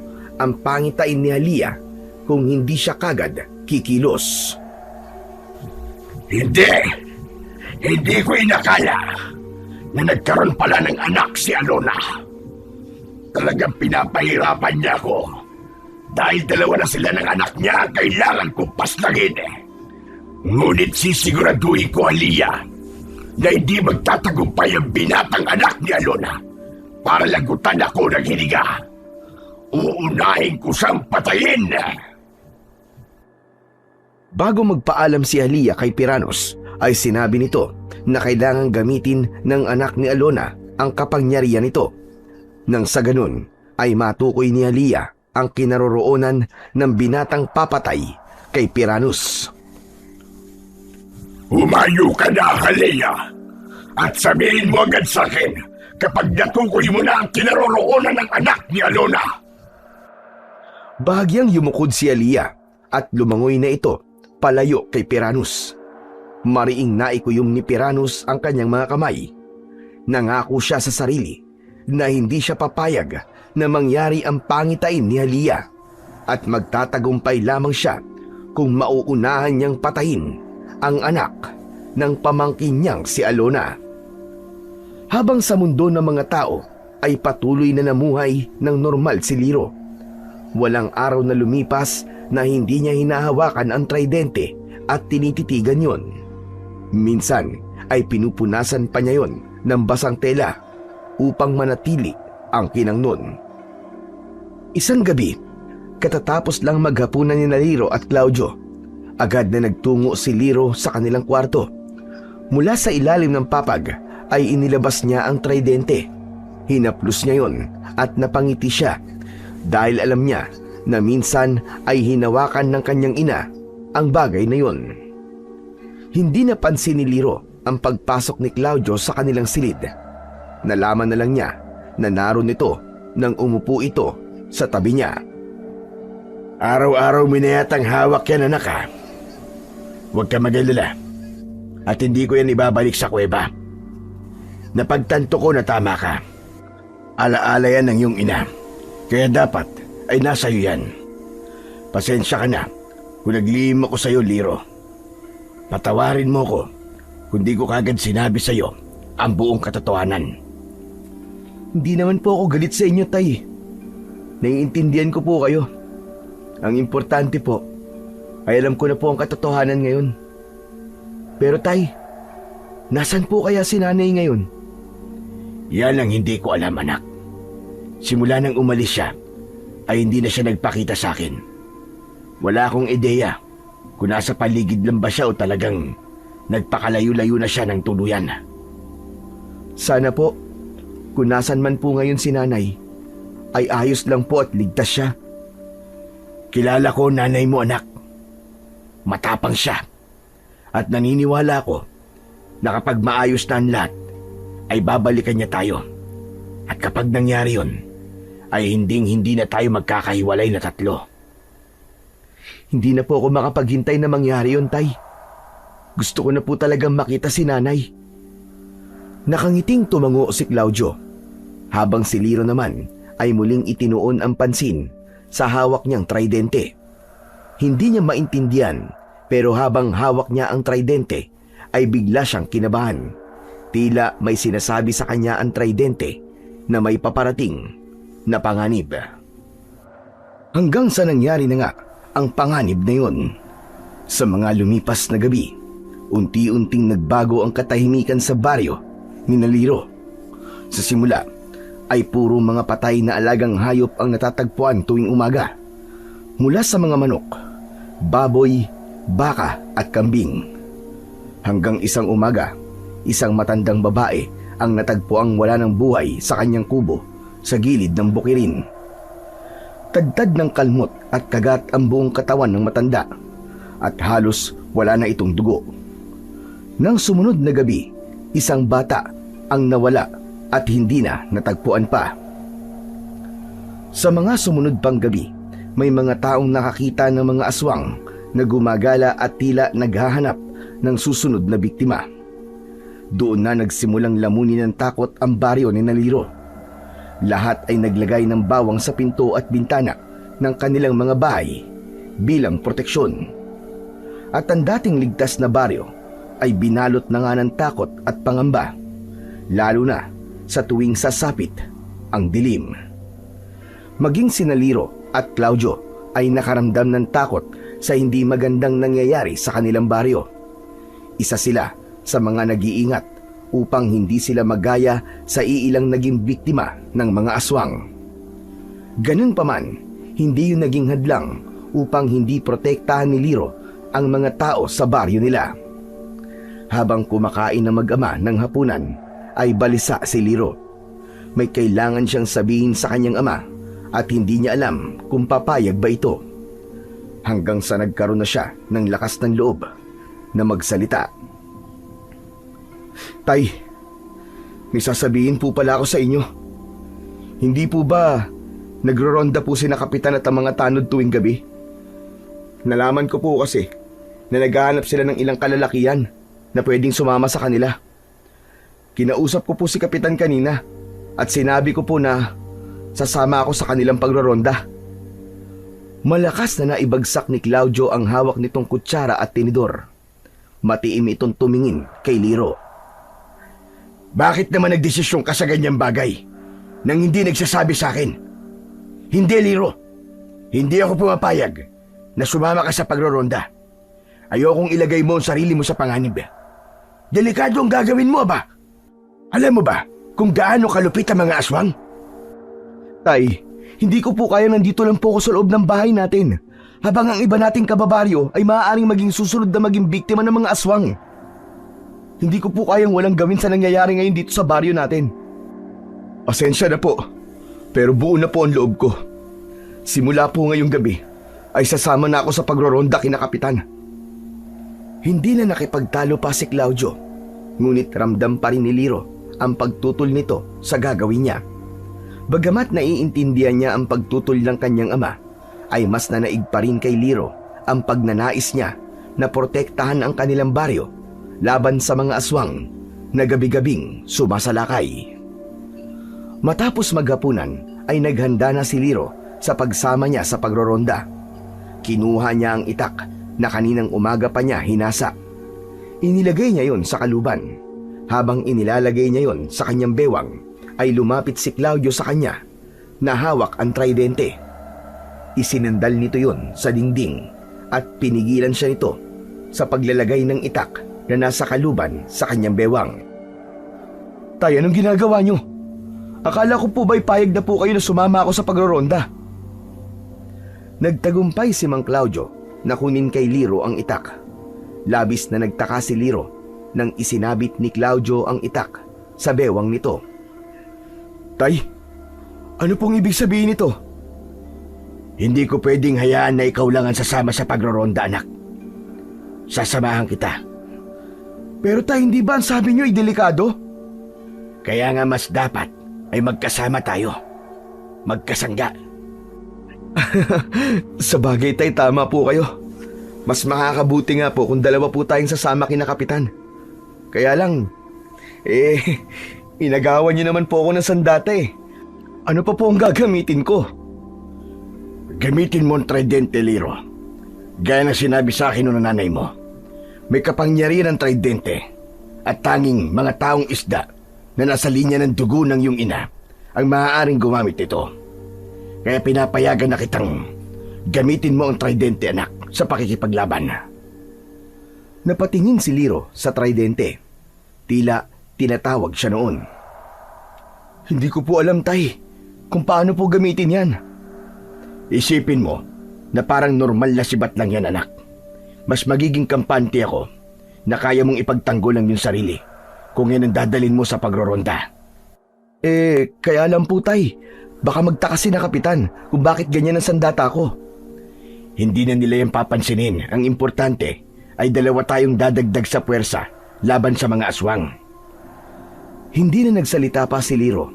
ang pangitain ni Halia kung hindi siya kagad kikilos. Hindi ko inakala na nagkaroon pala ng anak si Alona. Talagang pinapahirapan niya ako. Dahil dalawa na sila ng anak niya, kailangan kong paslagin. Ngunit sisiguraduhin ko, Halia, na hindi magtatagumpay ang binatang anak ni Alona para lagutan ako ng hiniga. Uunahin ko siyang patayin. Bago magpaalam si Halia kay Piranos, ay sinabi nito na kailangang gamitin ng anak ni Alona ang kapangyarihan nito. Nang sa ganun ay matukoy ni Halia ang kinaroroonan ng binatang papatay kay Piranos. Humayo ka na, Halia, at sabihin mo agad sa akin kapag natukoy mo na ang kinaroroonan ng anak ni Alona. Bahagyang yumukod si Halia at lumangoy na ito palayo kay Piranos. Mariing naikuyom ni Piranos ang kanyang mga kamay. Nangako siya sa sarili na hindi siya papayag na mangyari ang pangitain ni Halia at magtatagumpay lamang siya kung mauunahan niyang patayin ang anak ng pamangkin niyang si Alona. Habang sa mundo ng mga tao ay patuloy na namuhay ng normal si Liro. Walang araw na lumipas na hindi niya hinahawakan ang tridente at tinititigan yon. Minsan ay pinupunasan pa niya yon ng basang tela upang manatili ang kinang nun. Isang gabi, katatapos lang maghapunan ni Liro at Claudio, agad na nagtungo si Liro sa kanilang kwarto. Mula sa ilalim ng papag ay inilabas niya ang tridente. Hinaplos niya yon at napangiti siya dahil alam niya na minsan ay hinawakan ng kanyang ina ang bagay na yon. Hindi napansin ni Liro ang pagpasok ni Claudio sa kanilang silid. Nalaman na lang niya na naroon ito nang umupo ito sa tabi niya. Araw-araw mo na yatang hawak yan, anak ha. Huwag ka mag-alala. At hindi ko yan ibabalik sa kuweba. Napagtanto ko na tama ka. Alaala yan ng iyong ina. Kaya dapat ay nasa iyo yan. Pasensya ka na kung naglihim ako sa iyo, Liro. Patawarin mo ko kung di ko kagad sinabi sa iyo ang buong katotohanan. Hindi naman po ako galit sa inyo, Tay. Naiintindihan ko po kayo. Ang importante po ay alam ko na po ang katotohanan ngayon. Pero Tay, nasan po kaya si Nanay ngayon? Yan ang hindi ko alam, anak. Simula nang umalis siya, ay hindi na siya nagpakita sa akin. Wala akong ideya kung nasa paligid lang ba siya o talagang nagpakalayo-layo na siya ng tuluyan. Sana po, kung nasan man po ngayon si Nanay, ay ayos lang po at ligtas siya. Kilala ko nanay mo, anak. Matapang siya. At naniniwala ko na kapag maayos na ang lahat, ay babalikan niya tayo. At kapag nangyari yun, ay hindi na tayo magkakahiwalay na tatlo. Hindi na po ako makapaghintay na mangyari yun, Tay. Gusto ko na po talagang makita si Nanay. Nakangiting tumango si Claudio, habang si Liro naman ay muling itinuon ang pansin sa hawak niyang tridente. Hindi niya maintindihan, pero habang hawak niya ang tridente, ay bigla siyang kinabahan. Tila may sinasabi sa kanya ang tridente na may paparating na panganib. Hanggang sa nangyari na nga ang panganib na yun. Sa mga lumipas na gabi, unti-unting nagbago ang katahimikan sa baryo ni Liro. Sa simula ay puro mga patay na alagang hayop ang natatagpuan tuwing umaga. Mula sa mga manok, baboy, baka at kambing. Hanggang isang umaga, isang matandang babae ang natagpuang wala ng buhay sa kanyang kubo sa gilid ng bukirin. Tagtad ng kalmot at kagat ang buong katawan ng matanda at halos wala na itong dugo. Nang sumunod na gabi, isang bata ang nawala at hindi na natagpuan pa. Sa mga sumunod pang gabi, may mga taong nakakita ng mga aswang na gumagala at tila naghahanap ng susunod na biktima. Doon na nagsimulang lamunin ng takot ang baryo ni Liro. Lahat ay naglagay ng bawang sa pinto at bintana ng kanilang mga bahay bilang proteksyon. At ang dating ligtas na baryo ay binalot na nga ng takot at pangamba, lalo na sa tuwing sasapit ang dilim. Maging sina Liro at Claudio ay nakaramdam ng takot sa hindi magandang nangyayari sa kanilang baryo. Isa sila sa mga nag-iingat upang hindi sila magaya sa iilang naging biktima ng mga aswang. Ganun pa man, hindi yun naging hadlang upang hindi protektahan ni Liro ang mga tao sa baryo nila. Habang kumakain na mag-ama ng hapunan, ay balisa si Liro. May kailangan siyang sabihin sa kanyang ama at hindi niya alam kung papayag ba ito. Hanggang sa nagkaroon na siya ng lakas ng loob na magsalita. Tay, may sasabihin po pala ako sa inyo. Hindi po ba nagro-ronda po sina kapitan at ang mga tanod tuwing gabi? Nalaman ko po kasi na naghahanap sila ng ilang kalalakihan na pwedeng sumama sa kanila. Kinausap ko po si kapitan kanina at sinabi ko po na sasama ako sa kanilang pagroronda. Malakas na naibagsak ni Claudio ang hawak nitong kutsara at tinidor. Matiim itong tumingin kay Liro. Bakit naman nagdesisyon ka sa ganyang bagay nang hindi nagsasabi sa akin? Hindi, Liro. Hindi ako pumapayag na sumama ka sa pagroronda. Ayokong ilagay mo ang sarili mo sa panganib. Delikado ang gagawin mo ba? Alam mo ba kung gaano kalupit ang mga aswang? Tay, hindi ko po kaya nandito lang po ako sa loob ng bahay natin. Habang ang iba nating kababaryo ay maaaring maging susunod na maging biktima ng mga aswang. Hindi ko po kayang walang gawin sa nangyayari ngayon dito sa baryo natin. Pasensya na po, pero buo na po ang loob ko. Simula po ngayong gabi, ay sasama na ako sa pagroronda kina Kapitan. Hindi na nakipagtalo pa si Claudio, ngunit ramdam pa rin ni Liro ang pagtutol nito sa gagawin niya. Bagamat naiintindihan niya ang pagtutol ng kanyang ama, ay mas nanaig pa rin kay Liro ang pagnanais niya na protektahan ang kanilang baryo laban sa mga aswang na gabi-gabing sumasalakay. Matapos maghapunan ay naghanda na si Liro sa pagsama niya sa pagroronda. Kinuha niya ang itak na kaninang umaga pa niya hinasa. Inilagay niya yon sa kaluban. Habang inilalagay niya yon sa kanyang bewang, ay lumapit si Claudio sa kanya na hawak ang tridente. Isinandal nito yon sa dingding at pinigilan siya nito sa paglalagay ng itak na nasa kaluban sa kanyang bewang. Tay, anong ginagawa niyo? Akala ko po ba'y payag na po kayo na sumama ako sa pagroronda? Nagtagumpay si Mang Claudio na kunin kay Liro ang itak. Labis na nagtaka si Liro nang isinabit ni Claudio ang itak sa bewang nito. Tay, ano pong ibig sabihin nito? Hindi ko pwedeng hayaan na ikaw lang ang sasama sa pagroronda, anak. Sasamahan kita. Pero tay, hindi ba ang sabi niyo ay delikado? Kaya nga mas dapat ay magkasama tayo. Magkasangga. Sabagay tay, tama po kayo. Mas makakabuti nga po kung dalawa po tayong sasama kina Kapitan. Kaya lang, inagawan niyo naman po ako ng sandata eh. Ano pa po ang gagamitin ko? Gamitin mo ang tridente, Liro. Gaya na sinabi sa akin ng nanay mo. May kapangyarihan ang tridente at tanging mga taong isda na nasa linya ng dugo ng iyong ina ang maaaring gumamit ito. Kaya pinapayagan na kitang gamitin mo ang tridente, anak, sa pakikipaglaban. Napatingin si Liro sa tridente. Tila tinatawag siya noon. Hindi ko po alam, tay, kung paano po gamitin yan. Isipin mo na parang normal na sibat lang yan, anak. Mas magiging kampante ako na kaya mong ipagtanggol ang iyong sarili kung yan ang dadalin mo sa pagroronda. Kaya lang po, tay. Baka magtaka si na Kapitan kung bakit ganyan ang sandata ko. Hindi na nila yung papansinin. Ang importante ay dalawa tayong dadagdag sa puwersa laban sa mga aswang. Hindi na nagsalita pa si Liro.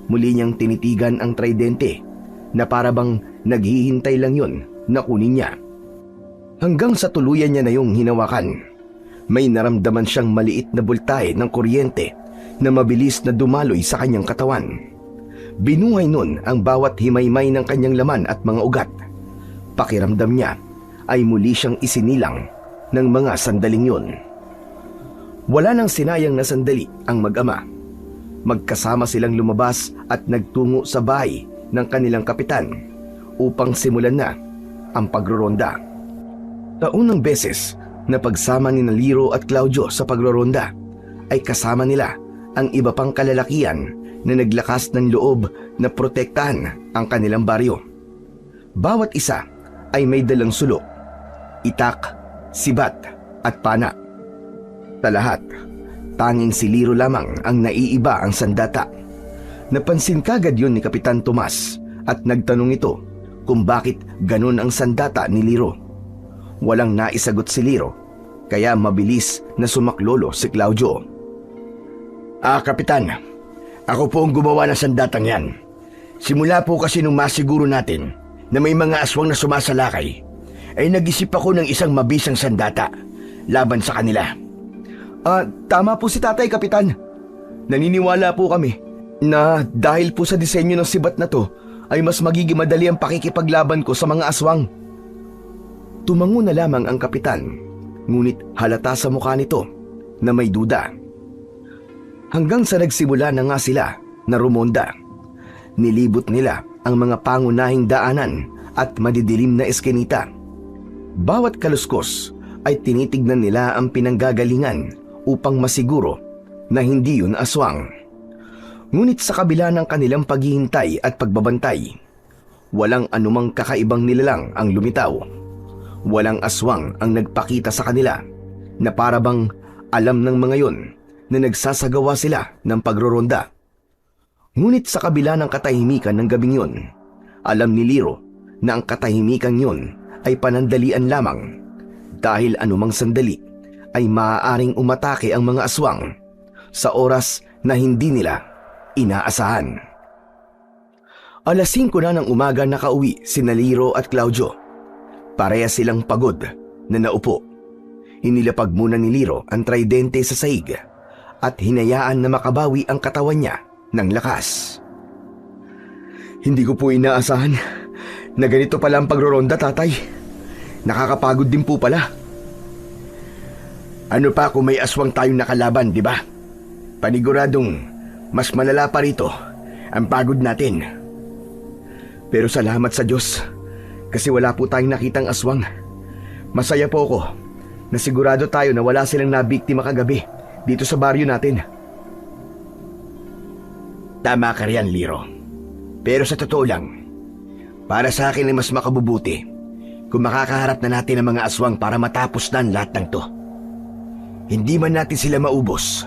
Muli niyang tinitigan ang tridente na para bang naghihintay lang yon na kunin niya. Hanggang sa tuluyan niya na yung hinawakan. May naramdaman siyang maliit na bultahe ng kuryente na mabilis na dumaloy sa kanyang katawan. Binuhay nun ang bawat himaymay ng kanyang laman at mga ugat. Pakiramdam niya ay muli siyang isinilang ng mga sandaling yun. Wala nang sinayang na sandali ang mag-ama. Magkasama silang lumabas at nagtungo sa bahay ng kanilang kapitan upang simulan na ang pagroronda. Taunang beses na pagsama ni Liro at Claudio sa pagroronda ay kasama nila ang iba pang kalalakian na naglakas ng loob na protektahan ang kanilang baryo. Bawat isa ay may dalang sulok, itak, sibat at pana. Sa lahat, tanging si Liro lamang ang naiiba ang sandata. Napansin kagad yun ni Kapitan Tomas at nagtanong ito kung bakit ganun ang sandata ni Liro. Walang naisagot si Liro, kaya mabilis na sumaklolo si Claudio. Kapitan, ako po ang gumawa ng sandatang yan. Simula po kasi nung masiguro natin na may mga aswang na sumasalakay, ay nag-isip ako ng isang mabisang sandata laban sa kanila. Tama po si tatay, Kapitan. Naniniwala po kami na dahil po sa disenyo ng sibat na to, ay mas magiging madali ang pakikipaglaban ko sa mga aswang. Tumango na lamang ang kapitan, ngunit halata sa mukha nito na may duda. Hanggang sa nagsimula na nga sila na rumonda. Nilibot nila ang mga pangunahing daanan at madidilim na eskinita. Bawat kaluskos ay tinitignan nila ang pinanggagalingan upang masiguro na hindi yun aswang. Ngunit sa kabila ng kanilang paghihintay at pagbabantay, walang anumang kakaibang nilalang ang lumitaw. Walang aswang ang nagpakita sa kanila na parabang alam ng mga yon na nagsasagawa sila ng pagroronda. Ngunit sa kabila ng katahimikan ng gabing yon, alam ni Liro na ang katahimikan yon ay panandalian lamang dahil anumang sandali ay maaaring umatake ang mga aswang sa oras na hindi nila inaasahan. Alas 5 na ng umaga nakauwi sina Liro at Claudio. Pareha silang pagod na naupo. Inilapag muna ni Liro ang tridente sa sahig at hinayaan na makabawi ang katawan niya ng lakas. Hindi ko po inaasahan na ganito pala ang pagroronda, tatay. Nakakapagod din po pala. Ano pa kung may aswang tayong nakalaban, di ba? Paniguradong mas malala pa rito ang pagod natin. Pero salamat sa Diyos kasi wala po tayong nakitang aswang. Masaya po ako na sigurado tayo na wala silang nabiktima kagabi dito sa baryo natin. Tama ka riyan, Liro. Pero sa totoo lang, para sa akin ay mas makabubuti kung makakaharap na natin ang mga aswang para matapos na ang lahat ng to. Hindi man natin sila maubos,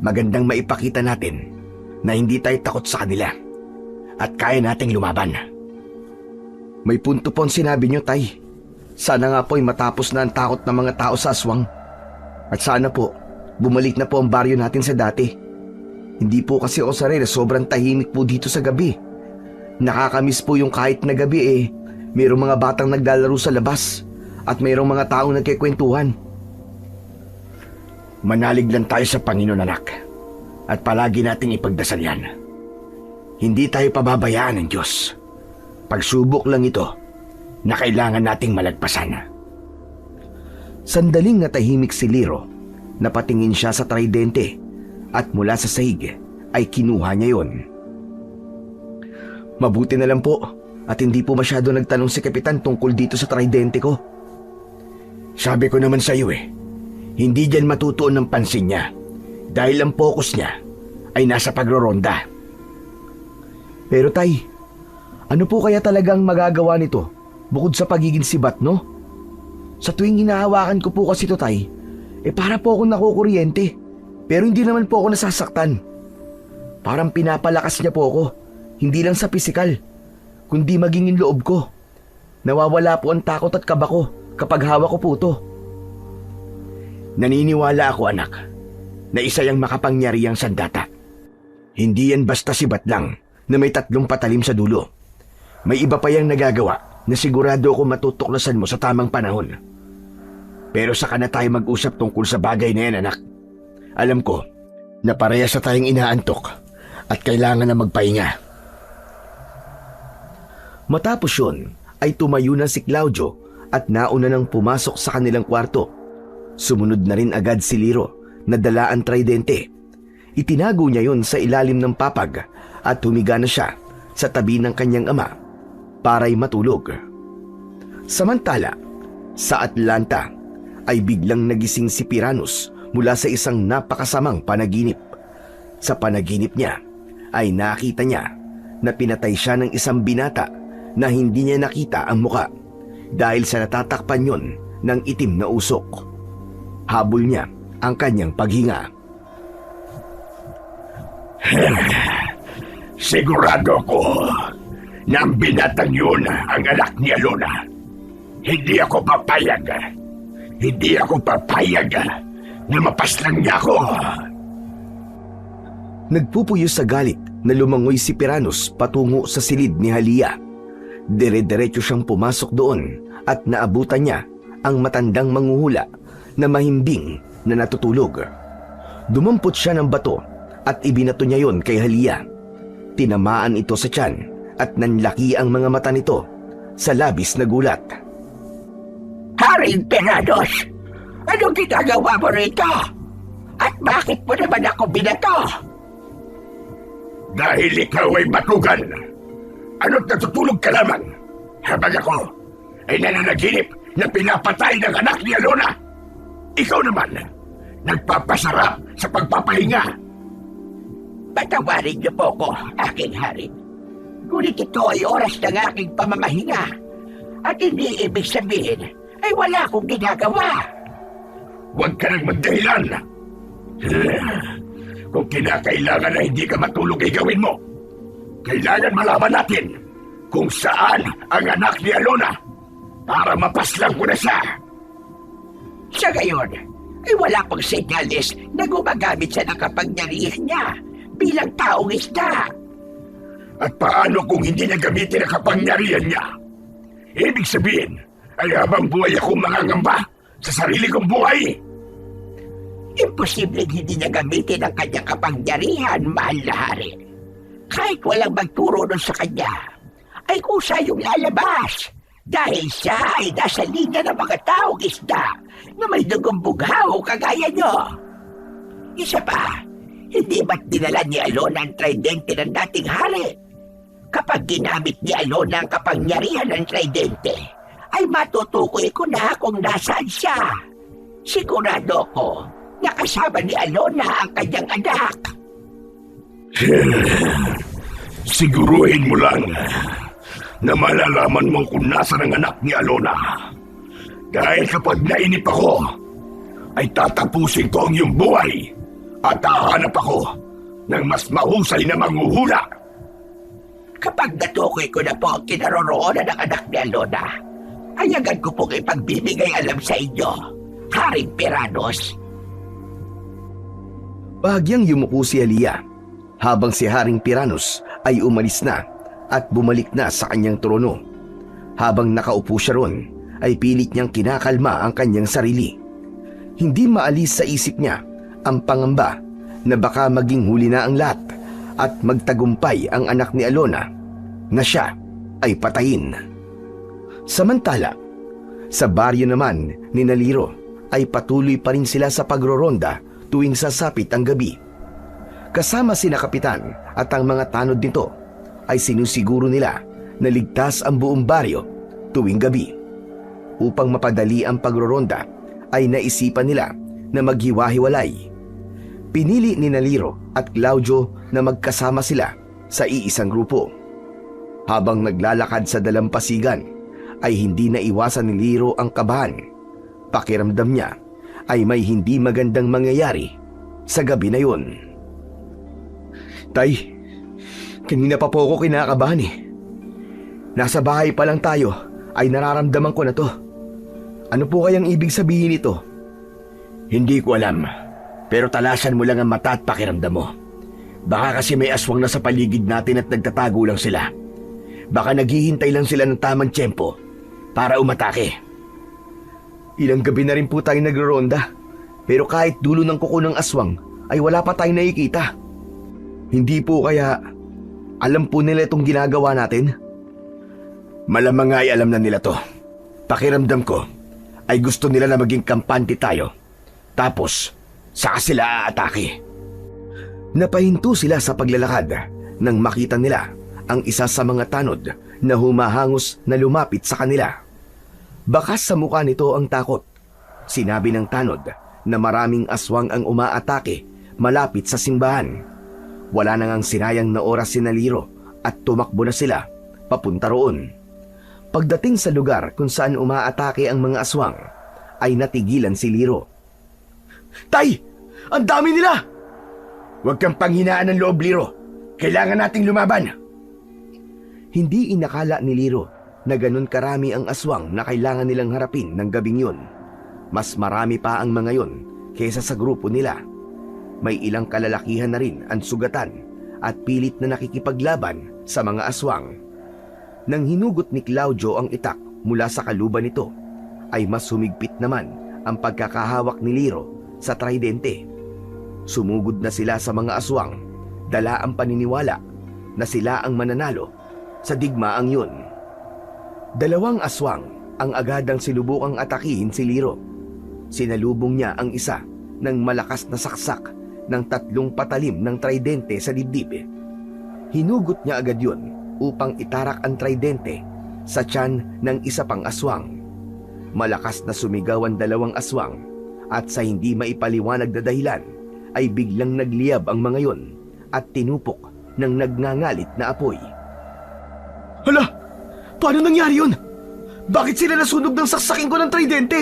magandang maipakita natin na hindi tayo takot sa kanila at kaya nating lumaban. May punto po ang sinabi niyo, tay. Sana nga po ay matapos na ang takot ng mga tao sa aswang. At sana po, bumalik na po ang baryo natin sa dati. Hindi po kasi ako sanay na sobrang tahimik po dito sa gabi. Nakakamiss po yung kahit na gabi mayroong mga batang naglalaro sa labas at mayroong mga taong nagkikwentuhan. Manalig lang tayo sa Panginoon, anak, at palagi nating ipagdasal yan. Hindi tayo pababayaan ng Diyos. Pagsubok lang ito na kailangan nating malagpasan. Sandaling natahimik si Liro. Napatingin siya sa tridente at mula sa sahig ay kinuha niya yon. Mabuti na lang po at hindi po masyado nagtanong si Kapitan tungkol dito sa tridente ko. Sabi ko naman sa iyo hindi dyan matutuon ng pansin niya dahil ang focus niya ay nasa pagroronda. Pero tay, ano po kaya talagang magagawa nito bukod sa pagiging sibat, no? Sa tuwing hinahawakan ko po kasi ito, tay, para po akong nakukuryente. Pero hindi naman po ako nasasaktan. Parang pinapalakas niya po ako, hindi lang sa pisikal, kundi maging yung loob ko. Nawawala po ang takot at kaba ko kapag hawak ko po ito. Naniniwala ako, anak, na isa yung makapangyarihang sandata. Hindi yan basta sibat lang na may 3 patalim sa dulo. May iba pa yang nagagawa na sigurado ako matutuklasan mo sa tamang panahon. Pero saka na tayo mag-usap tungkol sa bagay na yan, anak. Alam ko na parehas na tayong inaantok at kailangan na magpahinga. Matapos yun ay tumayo na si Claudio at nauna nang pumasok sa kanilang kwarto. Sumunod na rin agad si Liro na dala ang tridente. Itinago niya yon sa ilalim ng papag at humiga na siya sa tabi ng kanyang ama para'y matulog. Samantala, sa Atlanta ay biglang nagising si Piranus mula sa isang napakasamang panaginip. Sa panaginip niya ay nakita niya na pinatay siya ng isang binata na hindi niya nakita ang muka dahil sa natatakpan yon ng itim na usok. Habol niya ang kanyang paghinga. Sigurado ko na ang binatang yun ang anak ni Alona. Hindi ako papayag. Hindi ako papayag na mapaslang niya ako. Nagpupuyo sa galit na lumangoy si Piranus patungo sa silid ni Halia. Dire-diretso siyang pumasok doon at naabutan niya ang matandang manghuhula na mahimbing na natutulog. Dumampot siya ng bato at ibinato niya yon kay Halia. Tinamaan ito sa tiyan at nanlaki ang mga mata nito sa labis na gulat. Haring Piranus, anong ginagawa mo rito? At bakit mo naman ako binato? Dahil ikaw ay batugan. Ano't natutulog ka lamang habang ako ay nananaginip na pinapatay ng anak ni Alona. Ikaw naman, nagpapasarap sa pagpapahinga. Patawarin niyo po ko, aking hari. Ngunit ito ay oras ng aking pamamahinga. At hindi ibig sabihin ay wala akong ginagawa. Huwag ka nang magdahilan. Kung kinakailangan na hindi ka matulog ay gawin mo. Kailangan malaman natin kung saan ang anak ni Alona para mapaslang ko na siya. Sa gayon, ay wala pang senyales na gumagamit siya ng kapangyarihan niya bilang taong isda. At paano kung hindi niya gamitin ang kapangyarihan niya? Ibig sabihin ay habang buhay akong mangangamba sa sarili kong buhay. Imposibleng hindi niya gamitin ang kanyang kapangyarihan, mahal na hari. Kahit walang magturo nun sa kanya, ay kusa yung lalabas. Dahil siya ay nasa linya ng mga taong isda na may dugong bughaw kagaya nyo. Isa pa, hindi ba't dinala ni Alona ang tridente ng dating hari? Kapag ginamit ni Alona ang kapangyarihan ng tridente, ay matutukoy ko na kung nasaan siya. Sigurado ko na kasama ni Alona ang kanyang anak. Siguruhin mo lang na malalaman mo kung nasaan ang anak ni Alona. Dahil kapag nainip ako, ay tatapusin ko ang iyong buhay at hahanap ako ng mas mahusay na manghuhula. Kapag natukoy ko na po ang kinaroroonan ng anak ni Alona, ay agad ko pong ipagbibigay alam sa inyo, Haring Piranos. Bahagyang yumuko si Alia habang si Haring Piranos ay umalis na at bumalik na sa kanyang trono. Habang nakaupo siya ron, ay pilit niyang kinakalma ang kanyang sarili. Hindi maalis sa isip niya ang pangamba na baka maging huli na ang lahat at magtagumpay ang anak ni Alona na siya ay patayin. Samantala, sa baryo naman ni Naliro ay patuloy pa rin sila sa pagroronda tuwing sasapit ang gabi. Kasama sina kapitan at ang mga tanod nito ay sinusiguro nila na ligtas ang buong baryo tuwing gabi. Upang mapadali ang pagroronda ay naisipan nila na maghiwa-hiwalay. Pinili ni Naliro at Claudio na magkasama sila sa iisang grupo. Habang naglalakad sa dalampasigan ay hindi naiwasan ni Liro ang kabahan. Pakiramdam niya ay may hindi magandang mangyayari sa gabi na yun. Tay, kanina pa po ako kinakabahan eh. Nasa bahay pa lang tayo ay nararamdaman ko na to. Ano po kayang ibig sabihin nito? Hindi ko alam, pero talasan mo lang ang mata at pakiramdam mo. Baka kasi may aswang na sa paligid natin at nagtatago lang sila. Baka naghihintay lang sila ng tamang tiyempo para umatake. Ilang gabi na rin po tayo nagro-ronda, pero kahit dulo ng kuko ng aswang ay wala pa tayong nakikita. Hindi po kaya alam po nila itong ginagawa natin? Malamang ay alam na nila to. Pakiramdam ko ay gusto nila na maging kampante tayo. Tapos, saka sila aatake. Napahinto sila sa paglalakad nang makita nila ang isa sa mga tanod na humahangos na lumapit sa kanila. Bakas sa mukha nito ang takot. Sinabi ng tanod na maraming aswang ang umaatake malapit sa simbahan. Wala na ngang sinayang na oras si Naliro at tumakbo na sila papunta roon. Pagdating sa lugar kung saan umaatake ang mga aswang, ay natigilan si Liro. Tay! Ang dami nila! Huwag kang panghinaan ng loob, Liro. Kailangan nating lumaban. Hindi inakala ni Liro na ganun karami ang aswang na kailangan nilang harapin ng gabing yun. Mas marami pa ang mga yun kaysa sa grupo nila. May ilang kalalakihan na rin ang sugatan at pilit na nakikipaglaban sa mga aswang. Nang hinugot ni Claudio ang itak mula sa kaluban nito, ay mas humigpit naman ang pagkakahawak ni Liro sa tridente. Sumugod na sila sa mga aswang, dala ang paniniwala na sila ang mananalo sa digmaang yun. Dalawang aswang ang agadang sinubukang atakihin si Liro. Sinalubong niya ang isa ng malakas na saksak ng 3 patalim ng tridente sa dibdib. Hinugot niya agad yun upang itarak ang tridente sa tiyan ng isa pang aswang. Malakas na sumigaw ang dalawang aswang At sa hindi maipaliwanag na dahilan ay biglang nagliyab ang mga yon at tinupok ng nagngangalit na apoy. Hala! Paano nangyari yun? Bakit sila nasunog ng saksakin ko ng tridente?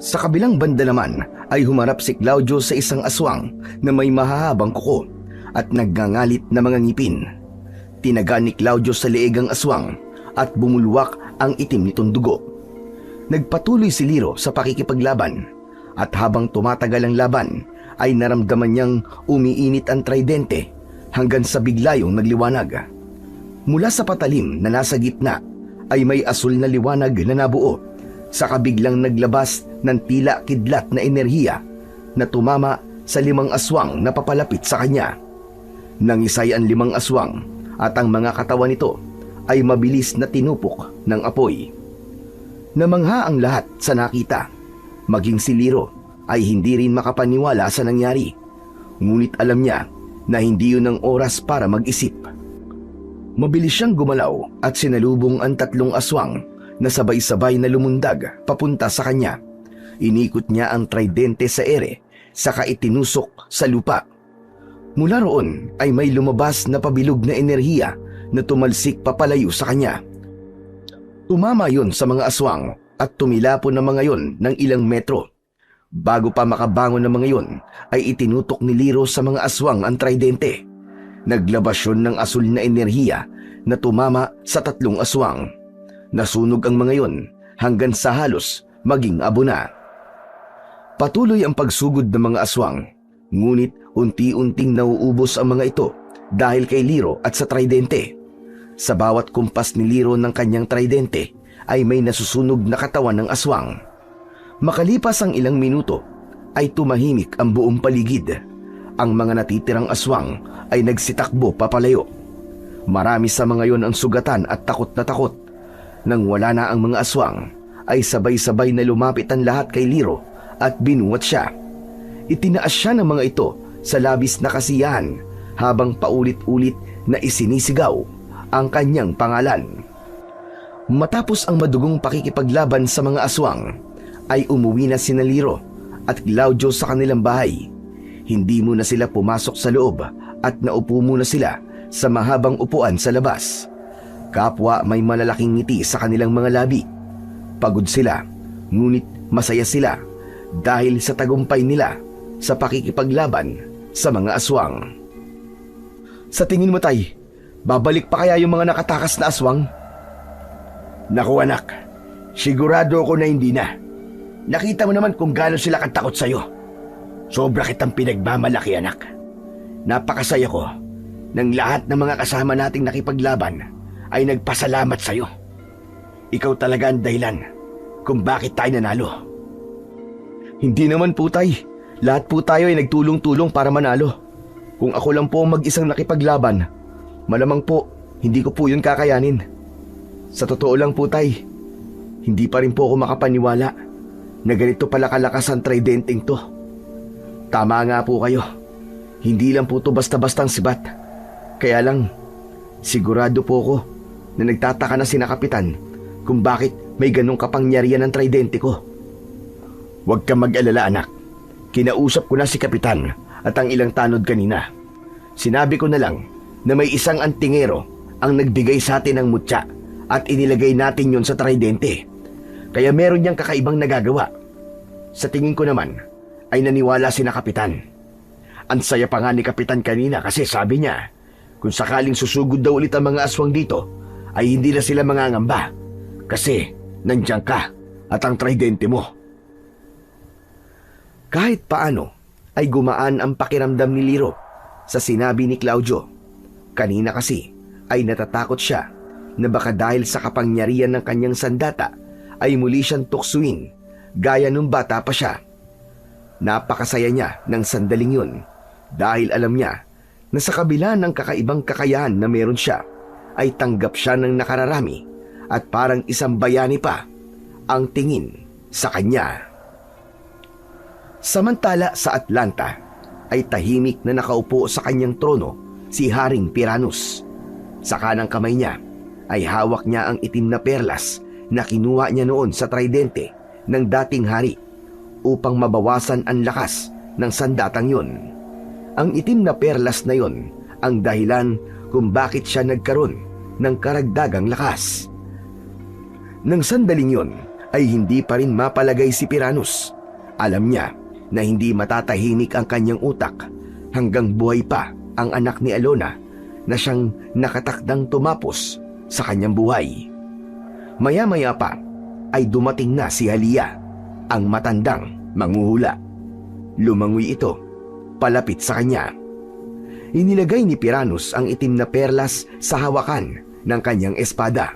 Sa kabilang banda naman ay humarap si Claudio sa isang aswang na may mahahabang kuko at nagngangalit na mga ngipin. Tinaga ni Claudio sa leeg ang aswang at bumulwak ang itim nitong dugo. Nagpatuloy si Liro sa pakikipaglaban at habang tumatagal ang laban ay naramdaman niyang umiinit ang tridente hanggang sa biglayong nagliwanag. Mula sa patalim na nasa gitna ay may asul na liwanag na nabuo sa kabiglang naglabas ng tila kidlat na enerhiya na tumama sa 5 aswang na papalapit sa kanya. Nangisay ang 5 aswang at ang mga katawan nito ay mabilis na tinupok ng apoy. Namangha ang lahat sa nakita. Maging si Liro ay hindi rin makapaniwala sa nangyari. Ngunit alam niya na hindi yun ang oras para mag-isip. Mabilis siyang gumalaw at sinalubong ang 3 aswang na sabay-sabay na lumundag papunta sa kanya. Inikot niya ang tridente sa ere saka itinusok sa lupa. Mula roon ay may lumabas na pabilog na enerhiya na tumalsik papalayo sa kanya. Tumama yon sa mga aswang at tumilapon ng mga yon ng ilang metro. Bago pa makabangon ng mga yon ay itinutok ni Liro sa mga aswang ang tridente. Naglabas yun ng asul na enerhiya na tumama sa 3 aswang. Nasunog ang mga yon hanggang sa halos maging abo na. Patuloy ang pagsugod ng mga aswang, ngunit unti-unting nauubos ang mga ito dahil kay Liro at sa tridente. Sa bawat kumpas ni Liro ng kanyang tridente ay may nasusunog na katawan ng aswang. Makalipas ang ilang minuto ay tumahimik ang buong paligid. Ang mga natitirang aswang ay nagsitakbo papalayo. Marami sa mga yon ang sugatan at takot na takot. Nang wala na ang mga aswang ay sabay-sabay na lumapit ang lahat kay Liro at binuwat siya. Itinaas siya ng mga ito sa labis na kasiyahan habang paulit-ulit na isinisigaw ang kanyang pangalan. Matapos ang madugong pakikipaglaban sa mga aswang, ay umuwi na sina Liro at Claudio sa kanilang bahay. Hindi muna sila pumasok sa loob at naupo muna sila sa mahabang upuan sa labas. Kapwa may malalaking ngiti sa kanilang mga labi. Pagod sila, ngunit masaya sila dahil sa tagumpay nila sa pakikipaglaban sa mga aswang. Sa tingin mo, Tay, babalik pa kaya yung mga nakatakas na aswang? Naku anak, sigurado ako na hindi na. Nakita mo naman kung gaano sila katakot sa'yo. Sobra kitang pinagmamalaki, anak. Napakasaya ko nang lahat ng mga kasama nating nakipaglaban ay nagpasalamat sa'yo. Ikaw talaga ang dahilan kung bakit tayo nanalo. Hindi naman po, Tay. Lahat po tayo ay nagtulong-tulong para manalo. Kung ako lang po ang mag-isang nakipaglaban, malamang po hindi ko po yun kakayanin. Sa totoo lang po, Tay, hindi pa rin po ako makapaniwala na ganito pala kalakas ang tridenteng to. Tama nga po kayo. Hindi lang po to basta-bastang sibat. Kaya lang, sigurado po ako na nagtataka na sina Kapitan kung bakit may ganong kapangyarihan ang tridente ko. Huwag kang mag-alala, anak. Kinausap ko na si Kapitan at ang ilang tanod kanina. Sinabi ko na lang na may isang antingero ang nagbigay sa atin ng mutya at inilagay natin yon sa tridente. Kaya meron niyang kakaibang nagagawa. Sa tingin ko naman ay naniwala si na Kapitan. Ang saya pa nga ni Kapitan kanina kasi sabi niya kung sakaling susugod daw ulit ang mga aswang dito ay hindi na sila mangangamba kasi nandiyan ka at ang tridente mo. Kahit paano ay gumaan ang pakiramdam ni Liro sa sinabi ni Claudio. Kanina kasi ay natatakot siya na baka dahil sa kapangyarihan ng kanyang sandata ay muli siyang tuksuin gaya nung bata pa siya. Napakasaya niya ng sandaling yun dahil alam niya na sa kabila ng kakaibang kakayahan na meron siya ay tanggap siya ng nakararami at parang isang bayani pa ang tingin sa kanya. Samantala sa Atlanta ay tahimik na nakaupo sa kanyang trono si Haring Tyrannus. Sa kanang kamay niya ay hawak niya ang itim na perlas na kinuha niya noon sa tridente ng dating hari upang mabawasan ang lakas ng sandatang yun. Ang itim na perlas na yun ang dahilan kung bakit siya nagkaroon ng karagdagang lakas. Nang sandaling yun ay hindi pa rin mapalagay si Piranus. Alam niya na hindi matatahimik ang kanyang utak hanggang buhay pa ang anak ni Alona na siyang nakatakdang tumapos sa kanyang buhay. Maya-maya pa ay dumating na si Halia, ang matandang manghuhula. Lumangoy ito palapit sa kanya. Inilagay ni Piranus ang itim na perlas sa hawakan ng kanyang espada.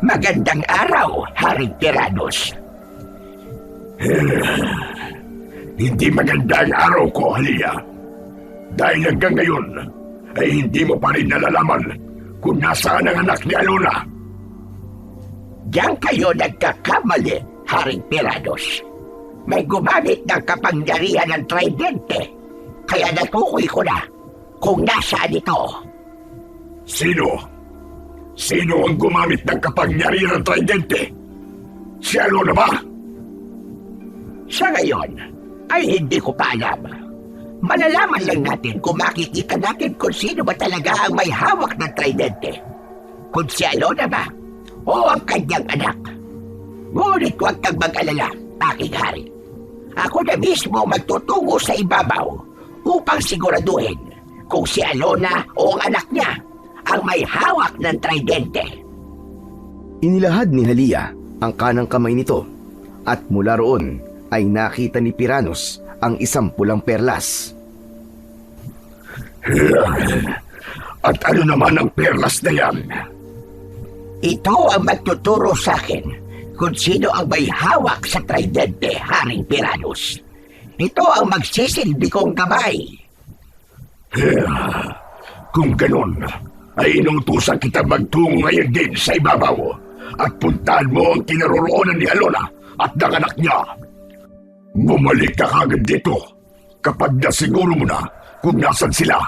Magandang araw, Haring Piranus. Hindi maganda ang araw ko, Halia. Dahil hanggang ngayon ay hindi mo pa rin nalalaman kung nasaan ang anak ni Alona. Diyan kayo nagkakamali, Haring Piranus. May gumamit ng kapangyarihan ng tridente, kaya natukoy ko na kung nasaan ito. Sino? Sino ang gumamit ng kapangyarihan ng tridente? Si Alona ba? Sa ngayon, ay hindi ko pa alam. Malalaman lang natin kung makikita natin kung sino ba talaga ang may hawak ng tridente. Kung si Alona ba o ang kanyang anak. Ngunit huwag kang mag-alala, aking hari. Ako na mismo magtutungo sa ibabaw upang siguraduhin kung si Alona o ang anak niya ang may hawak ng tridente. Inilahad ni Halia ang kanang kamay nito at mula roon ay nakita ni Piranus ang isang pulang perlas. At ano naman ang perlas na yan? Ito ang magtuturo sa akin kung sino ang may hawak sa tridente, Haring Piranus. Ito ang magsisilbi kong kamay. Kung ganun, ay inutusan kita magtungo ngayon din sa ibabaw at puntahan mo ang kinaroroonan ni Alona at ng anak niya. Bumalik ka kagad dito kapag nasiguro mo na kung nasan sila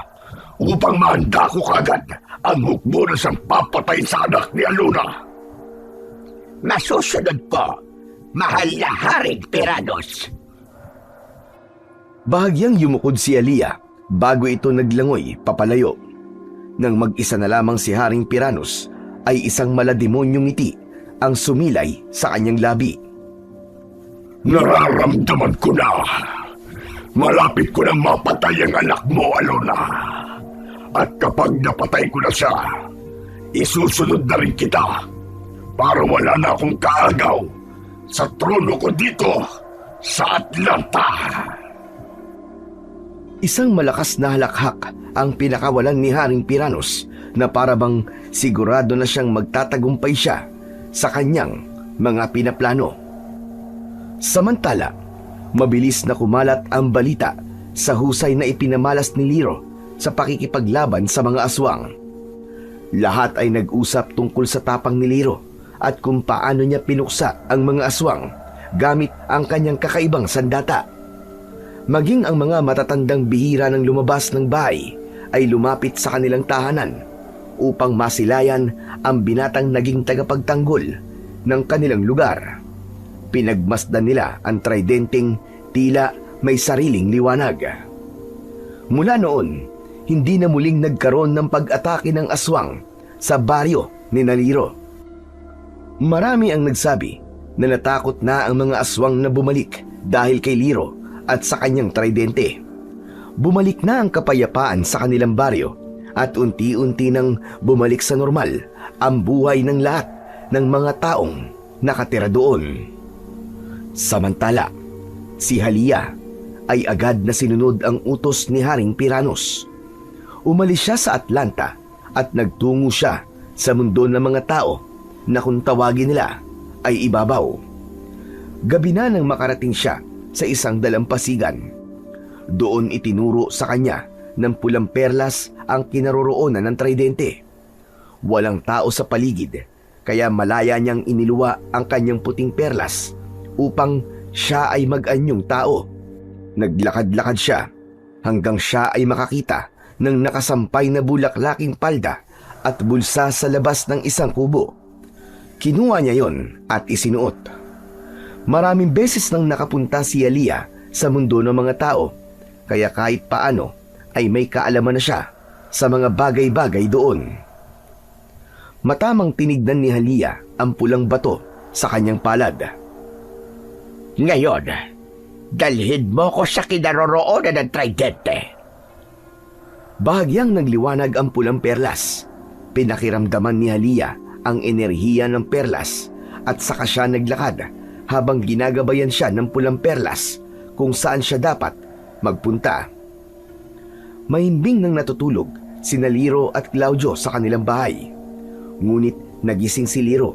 upang mahanda ko kagad ang hukbo na siyang papatay sa anak ni Alona. Masusunod po, mahal na Haring Piranus. Bahagyang yumukod si Halia bago ito naglangoy papalayo. Nang mag-isa na lamang si Haring Piranus ay isang malademonyong ngiti ang sumilay sa kanyang labi. Nararamdaman ko na. Malapit ko nang mapatay ang anak mo, Alona. At kapag napatay ko na siya, isusunod na rin kita para wala na akong kaagaw sa trono ko dito sa Atlanta. Isang malakas na halakhak ang pinakawalan ni Haring Piranus na parabang sigurado na siyang magtatagumpay siya sa kanyang mga pinaplano. Samantala, mabilis na kumalat ang balita sa husay na ipinamalas ni Liro sa pakikipaglaban sa mga aswang. Lahat ay nag-usap tungkol sa tapang ni Liro at kung paano niya pinuksa ang mga aswang gamit ang kanyang kakaibang sandata. Maging ang mga matatandang bihira ng lumabas ng bahay ay lumapit sa kanilang tahanan upang masilayan ang binatang naging tagapagtanggol ng kanilang lugar. Pinagmasdan nila ang tridenteng tila may sariling liwanag. Mula noon, hindi na muling nagkaroon ng pag-atake ng aswang sa baryo ni Naliro. Marami ang nagsabi na natakot na ang mga aswang na bumalik dahil kay Liro at sa kanyang tridente. Bumalik na ang kapayapaan sa kanilang baryo at unti-unti nang bumalik sa normal ang buhay ng lahat ng mga taong nakatira doon. Samantala, si Halia ay agad na sinunod ang utos ni Haring Piranus. Umalis siya sa Atlanta at nagtungo siya sa mundo ng mga tao na kung tawagin nila ay ibabaw. Gabi na nang makarating siya sa isang dalampasigan. Doon itinuro sa kanya ng pulang perlas ang kinaroroonan ng tridente. Walang tao sa paligid, kaya malaya niyang iniluwa ang kanyang puting perlas upang siya ay mag-anyong tao. Naglakad-lakad siya hanggang siya ay makakita ng nakasampay na bulaklaking palda at bulsa sa labas ng isang kubo. Kinuha niya yon at isinuot. Maraming beses nang nakapunta si Alia sa mundo ng mga tao, kaya kahit paano ay may kaalaman na siya sa mga bagay-bagay doon. Matamang tinignan ni Alia ang pulang bato sa kanyang palad. Ngayon, dalhin mo ko sa kinaroroonan ng tridente. Bahagyang nagliwanag ang pulang perlas. Pinakiramdaman ni Alia ang enerhiya ng perlas at saka siya naglakad habang ginagabayan siya ng pulang perlas kung saan siya dapat magpunta. Mahimbing nang natutulog sina Liro at Claudio sa kanilang bahay. Ngunit nagising si Liro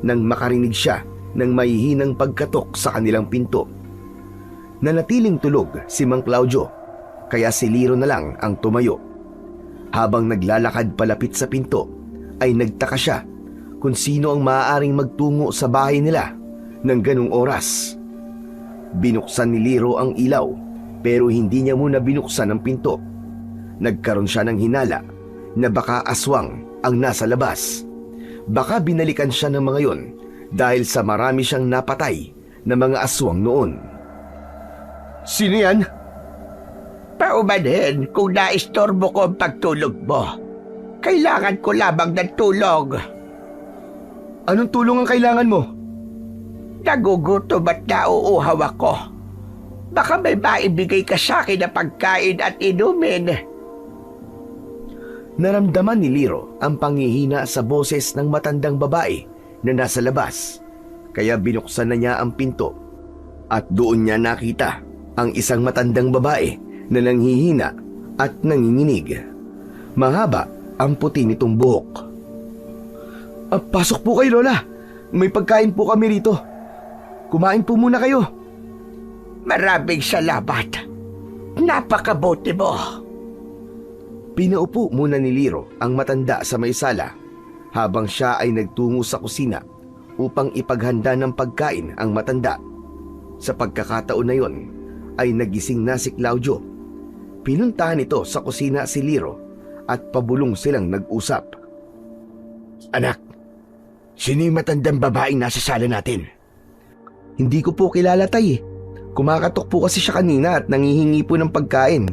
nang makarinig siya ng mahihinang pagkatok sa kanilang pinto. Nanatiling tulog si Mang Claudio, kaya si Liro na lang ang tumayo. Habang naglalakad palapit sa pinto, ay nagtaka siya kung sino ang maaaring magtungo sa bahay nila ng ganung oras. Binuksan ni Liro ang ilaw, pero hindi niya muna binuksan ang pinto. Nagkaroon siya ng hinala na baka aswang ang nasa labas. Baka binalikan siya ng mga yon dahil sa marami siyang napatay na mga aswang noon. Sino yan? Paumanhin kung naistorbo ko ang pagtulog mo. Kailangan ko lamang ng tulong. Anong tulong ang kailangan mo? Nagugutom at nauuhaw ako. Baka may maibigay ka sa akin na pagkain at inumin. Naramdaman ni Liro ang panghihina sa boses ng matandang babae na nasa labas. Kaya binuksan na niya ang pinto at doon niya nakita ang isang matandang babae na nanghihina at nanginginig. Mahaba ang puti nitong buhok. Pasok po kayo, Lola. May pagkain po kami rito. Kumain po muna kayo. Maraming salamat. Napakabuti mo. Pinaupo muna ni Liro ang matanda sa may sala habang siya ay nagtungo sa kusina upang ipaghanda ng pagkain ang matanda. Sa pagkakataon na yon ay nagising na si Claudio. Pinuntahan ito sa kusina si Liro at pabulong silang nag-usap. Anak, sino yung matandang babaeng nasa sala natin? Hindi ko po kilala, tay. Kumakatok po kasi siya kanina at nangihingi po ng pagkain.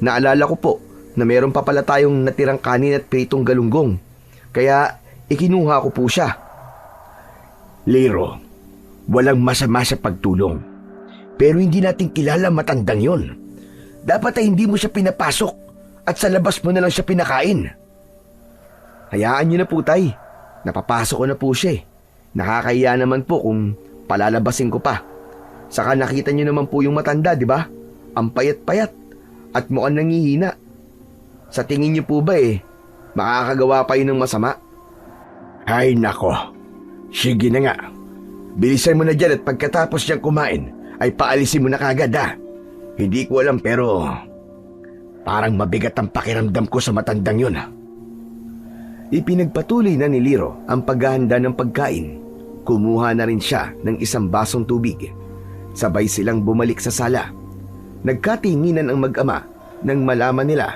Naalala ko po na meron pa pala tayong natirang kanin at pritong galunggong. Kaya ikinuha ko po siya. Liro, walang masama sa pagtulong. Pero hindi natin kilala matandang yon. Dapat ay hindi mo siya pinapasok at sa labas mo na lang siya pinakain. Hayaan niyo na po, tay. Napapasok ko na po siya. Nakakahiya naman po kung palalabasin ko pa. Saka nakita niyo naman po yung matanda, di ba? Ang payat-payat at mukhang nangihina. Sa tingin niyo po ba makakagawa pa yun ng masama? Ay nako, sige na nga. Bilisan mo na dyan at pagkatapos niyang kumain ay paalisin mo na kagad ha. Hindi ko alam pero parang mabigat ang pakiramdam ko sa matandang yun. Ipinagpatuloy na ni Liro ang paghahanda ng pagkain. Kumuha na rin siya ng isang basong tubig. Sabay silang bumalik sa sala. Nagkatinginan ang mag-ama nang malaman nila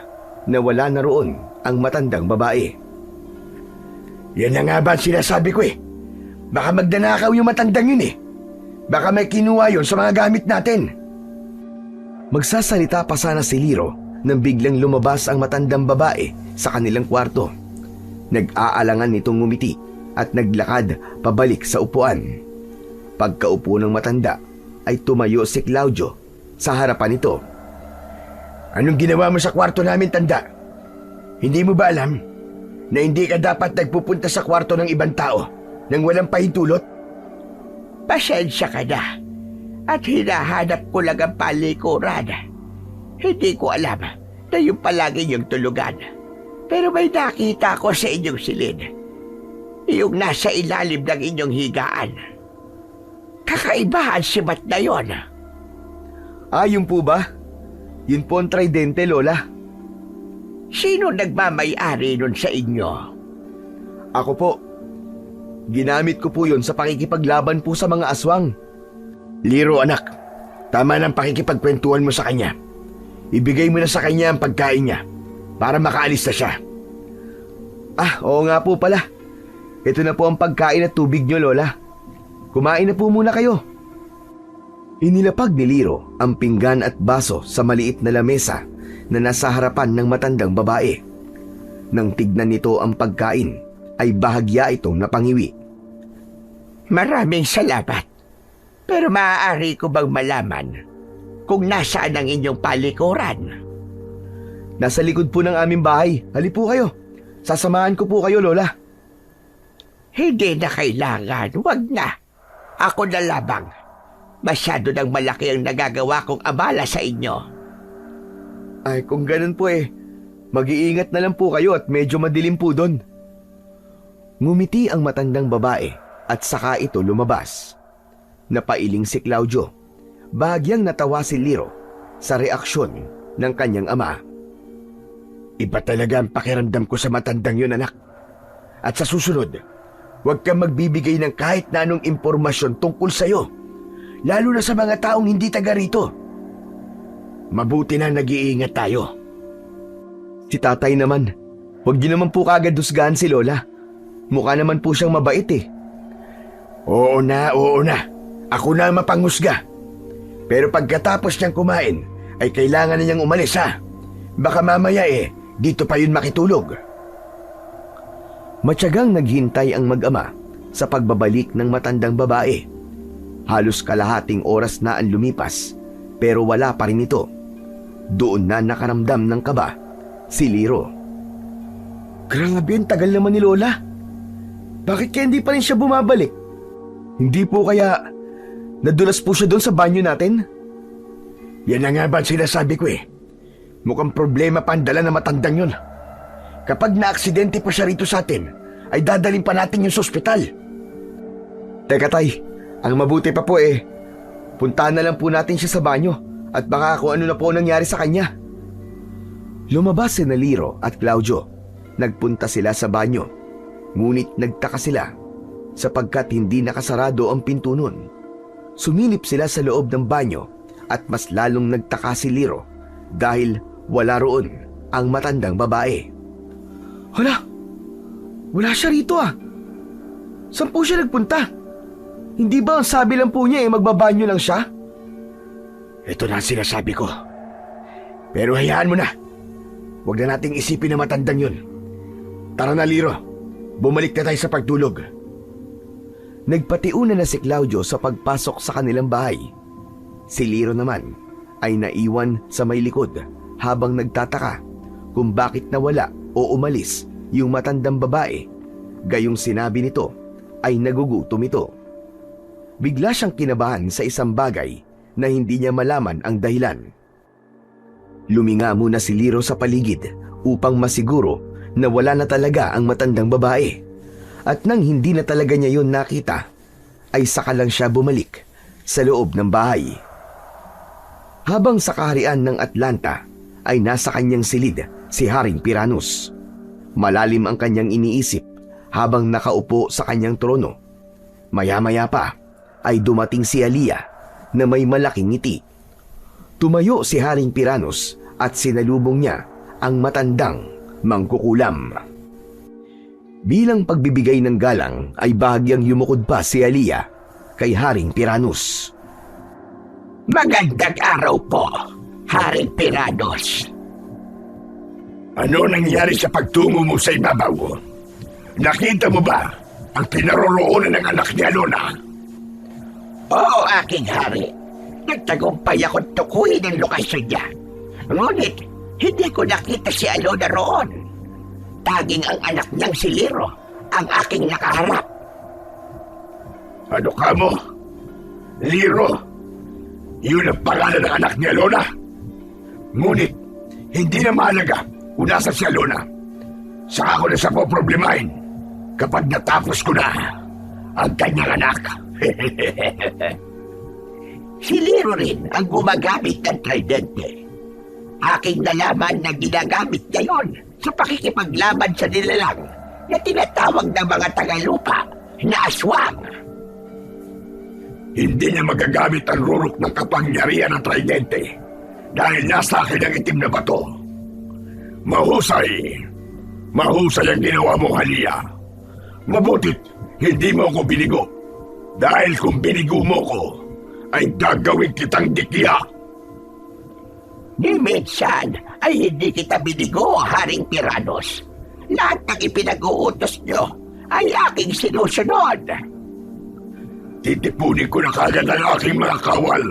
na wala na roon ang matandang babae. Yan na nga ba ang sinasabi ko Baka magdanakaw yung matandang yun Baka may kinuha yun sa mga gamit natin. Magsasalita pa sana si Liro nang biglang lumabas ang matandang babae sa kanilang kwarto. Nag-aalangan nitong ngumiti at naglakad pabalik sa upuan. Pagkaupo ng matanda ay tumayo si Claudio sa harapan nito. Anong ginawa mo sa kwarto namin, tanda? Hindi mo ba alam na hindi ka dapat nagpupunta sa kwarto ng ibang tao nang walang pahintulot? Pasensya ka na at hinahanap ko lang ang palikuran. Hindi ko alam na yung palagi yung tulugan. Pero may nakita ko sa inyong silid. Yung nasa ilalim ng inyong higaan. Kakaiba ang sibat na yon. Yun po ba? Yun po ang tridente, Lola. Sino nagmamay-ari nun sa inyo? Ako po. Ginamit ko po yun sa pakikipaglaban po sa mga aswang. Liro, anak. Tama ng pakikipagkwentuhan mo sa kanya. Ibigay mo na sa kanya ang pagkain niya para makaalis na siya. Oo nga po pala. Ito na po ang pagkain at tubig niyo, Lola. Kumain na po muna kayo. Inilapag ni Liro ang pinggan at baso sa maliit na lamesa na nasa harapan ng matandang babae. Nang tignan nito ang pagkain, ay bahagya itong napangiwi. Maraming salamat. Pero maaari ko bang malaman kung nasaan ang inyong palikuran? Nasa likod po ng aming bahay. Hali po kayo. Sasamahan ko po kayo, Lola. Hindi na kailangan. Wag na. Ako na labang. Masyado nang malaki ang nagagawa kong abala sa inyo. Ay, kung ganun po mag-iingat na lang po kayo at medyo madilim po doon. Ngumiti ang matandang babae at saka ito lumabas. Napailing si Claudio. Bahagyang natawa si Liro sa reaksyon ng kanyang ama. Iba talaga ang pakiramdam ko sa matandang yun, anak. At sa susunod, huwag kang magbibigay ng kahit na anong impormasyon tungkol sa'yo. Lalo na sa mga taong hindi taga rito. Mabuti na nag-iingat tayo. Si tatay naman, huwag niyo naman po kagad husgahan si Lola. Mukha naman po siyang mabait Oo na. Ako na ang mapanghusga. Pero pagkatapos niyang kumain, ay kailangan na niyang umalis, ha? Baka mamaya dito pa yun makitulog. Matyagang naghintay ang mag-ama sa pagbabalik ng matandang babae. Halos kalahating oras na ang lumipas, pero wala pa rin ito. Doon na nakaramdam ng kaba si Liro. Grabe, ang tagal naman ni Lola. Bakit kaya hindi pa rin siya bumabalik? Hindi po kaya nadulas po siya doon sa banyo natin? Yan na nga ba sinasabi ko Mukhang problema pa ang dala na matandang yun. Kapag na-aksidente pa siya rito sa atin, ay dadalhin pa natin yung sa ospital. Teka tay, ang mabuti pa po puntahan na lang po natin siya sa banyo at baka kung ano na po nangyari sa kanya. Lumabas si Liro at Claudio. Nagpunta sila sa banyo. Ngunit nagtaka sila sapagkat hindi nakasarado ang pinto nun. Sumilip sila sa loob ng banyo at mas lalong nagtaka si Liro dahil wala roon ang matandang babae. Hala, wala siya rito Saan po siya nagpunta? Hindi ba ang sabi lang po niya magbabanyo lang siya? Ito na ang sinasabi ko. Pero hayaan mo na. Huwag na nating isipin na matandang yun. Tara na, Liro. Bumalik na tayo sa pagtulog. Nagpatiuna na si Claudio sa pagpasok sa kanilang bahay. Si Liro naman ay naiwan sa may likod habang nagtataka kung bakit nawala o umalis yung matandang babae. Gayong sinabi nito ay nagugutom ito. Bigla siyang kinabahan sa isang bagay na hindi niya malaman ang dahilan. Luminga muna si Liro sa paligid upang masiguro na wala na talaga ang matandang babae. At nang hindi na talaga niya yun nakita, ay saka lang siya bumalik sa loob ng bahay. Habang sa kaharian ng Atlanta ay nasa kanyang silid si Haring Piranus. Malalim ang kanyang iniisip habang nakaupo sa kanyang trono. Maya-maya pa ay dumating si Alia na may malaking ngiti. Tumayo si Haring Piranus at sinalubong niya ang matandang mangkukulam. Bilang pagbibigay ng galang ay bahagyang yumukod pa si Alia kay Haring Piranus. Magandang araw po, Haring Piranus. Ano nangyari sa pagtungo mo sa ibabaw? Nakita mo ba ang pinaroroonan ng anak ni Alona? Oo, aking hari. Nagtagumpay akong tukuyin ang lokasyon niya. Ngunit, hindi ko nakita si Alona roon. Taging ang anak niyang si Liro ang aking nakaharap. Ano ka mo? Liro? Yun ang pangalan ng anak ni Alona? Ngunit, hindi na mahalaga kung nasa si Alona. Saka ko na sa poproblemahin kapag natapos ko na ang kanyang anak. Si Liro rin ang gumagamit ng tridente. Aking nalaman na ginagamit niya yun sa pakikipaglaban sa nilalang na tinatawag ng mga tagalupa na aswang. Hindi niya magagamit ang rurok ng kapangyarihan ng tridente dahil nasa akin ang itim na bato. Mahusay! Mahusay ang ginawa mo, Halia. Mabutit, hindi mo ako binigo. Dahil kung binigo mo ko, ay gagawin kitang dikya. Ni minsan ay hindi kita binigo, Haring Tiranos. Lahat ng ipinag-uutos nyo ay aking sinusunod. Titipunin ko na kagad ang aking mga kawal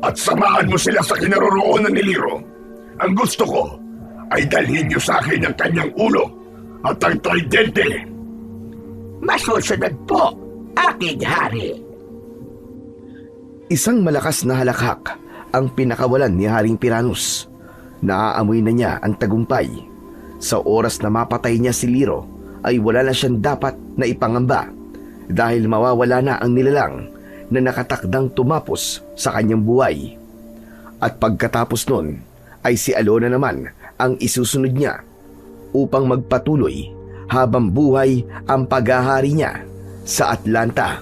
at samahan mo sila sa kinaroroonan ni Liro. Ang gusto ko ay dalhin niyo sa akin ang kanyang ulo at ang tridente. Masusunod po, aking hari. Isang malakas na halakhak ang pinakawalan ni Haring Tiranos. Naaamoy na niya ang tagumpay. Sa oras na mapatay niya si Liro ay wala na siyang dapat na ipangamba dahil mawawala na ang nilalang na nakatakdang tumapos sa kanyang buhay. At pagkatapos nun ay si Alona naman ang isusunod niya upang magpatuloy habang buhay ang paghahari niya sa Atlanta.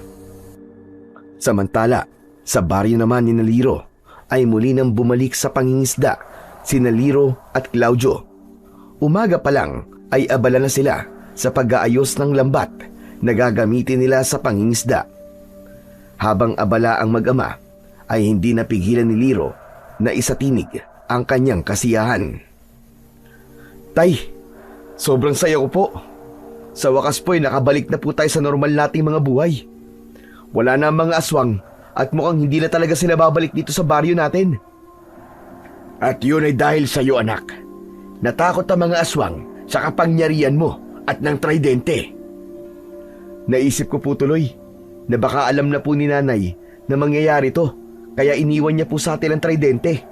Samantala, sa baryo naman ni Liro ay muli nang bumalik sa pangingisda sina Liro at Claudio. Umaga pa lang ay abala na sila sa pag-aayos ng lambat na gagamitin nila sa pangingisda. Habang abala ang mag-ama ay hindi napigilan ni Liro na isatinig ang kanyang kasiyahan. Tay, sobrang saya ko po. Sa wakas po ay nakabalik na po tayo sa normal nating mga buhay. Wala na ang mga aswang at mukhang hindi na talaga sila babalik dito sa baryo natin. At yun ay dahil sa iyo, anak. Natakot ang mga aswang sa kapangyarihan mo at ng tridente. Naisip ko po tuloy na baka alam na po ni nanay na mangyayari to, kaya iniwan niya po sa atin ang tridente.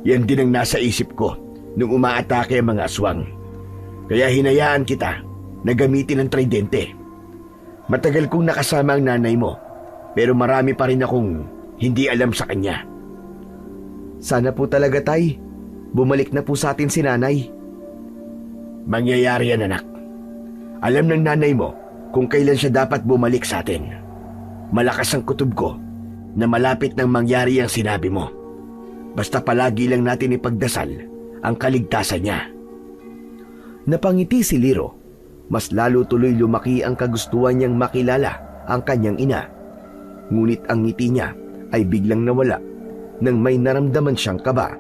Yan din ang nasa isip ko nung umaatake ang mga aswang. Kaya hinayaan kita na gamitin ang tridente. Matagal kong nakasama ang nanay mo, pero marami pa rin akong hindi alam sa kanya. Sana po talaga, tay. Bumalik na po sa atin si nanay. Mangyayari yan, anak. Alam ng nanay mo kung kailan siya dapat bumalik sa atin. Malakas ang kutob ko na malapit nang mangyari ang sinabi mo. Basta palagi lang natin ipagdasal ang kaligtasan niya. Napangiti si Liro. Mas lalo tuloy lumaki ang kagustuhan niyang makilala ang kanyang ina. Ngunit ang ngiti niya ay biglang nawala nang may naramdaman siyang kaba.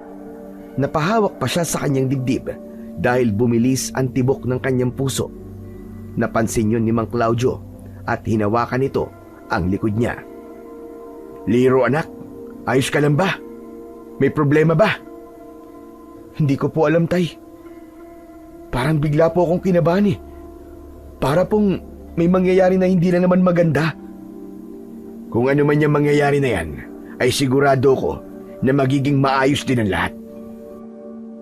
Napahawak pa siya sa kanyang dibdib dahil bumilis ang tibok ng kanyang puso. Napansin yun ni Mang Claudio at hinawakan nito ang likod niya. Liro, anak, ayos ka lang ba? May problema ba? Hindi ko po alam, tay. Parang bigla po akong kinabahan eh. Para pong may mangyayari na hindi na naman maganda. Kung ano man yung mangyayari na yan, ay sigurado ko na magiging maayos din ang lahat.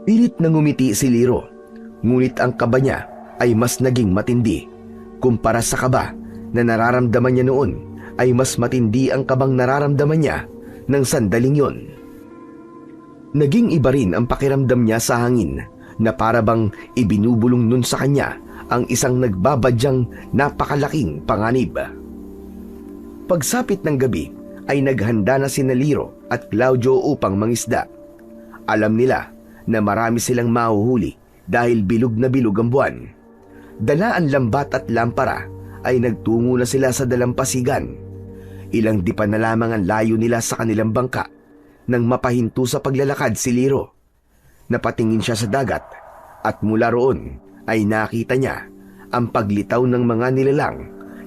Pilit na ngumiti si Liro, ngunit ang kaba niya ay mas naging matindi. Kumpara sa kaba na nararamdaman niya noon, ay mas matindi ang kabang nararamdaman niya ng sandaling yon. Naging iba rin ang pakiramdam niya sa hangin na para bang ibinubulong nun sa kanya ang isang nagbabadyang napakalaking panganib. Pagsapit ng gabi ay naghanda na sina Liro at Claudio upang mangisda. Alam nila na marami silang mahuhuli dahil bilog na bilog ang buwan. Dala ang lambat at lampara ay nagtungo na sila sa dalampasigan. Ilang dipa na lamang ang layo nila sa kanilang bangka nang mapahinto sa paglalakad si Liro. Napatingin siya sa dagat at mula roon ay nakita niya ang paglitaw ng mga nilalang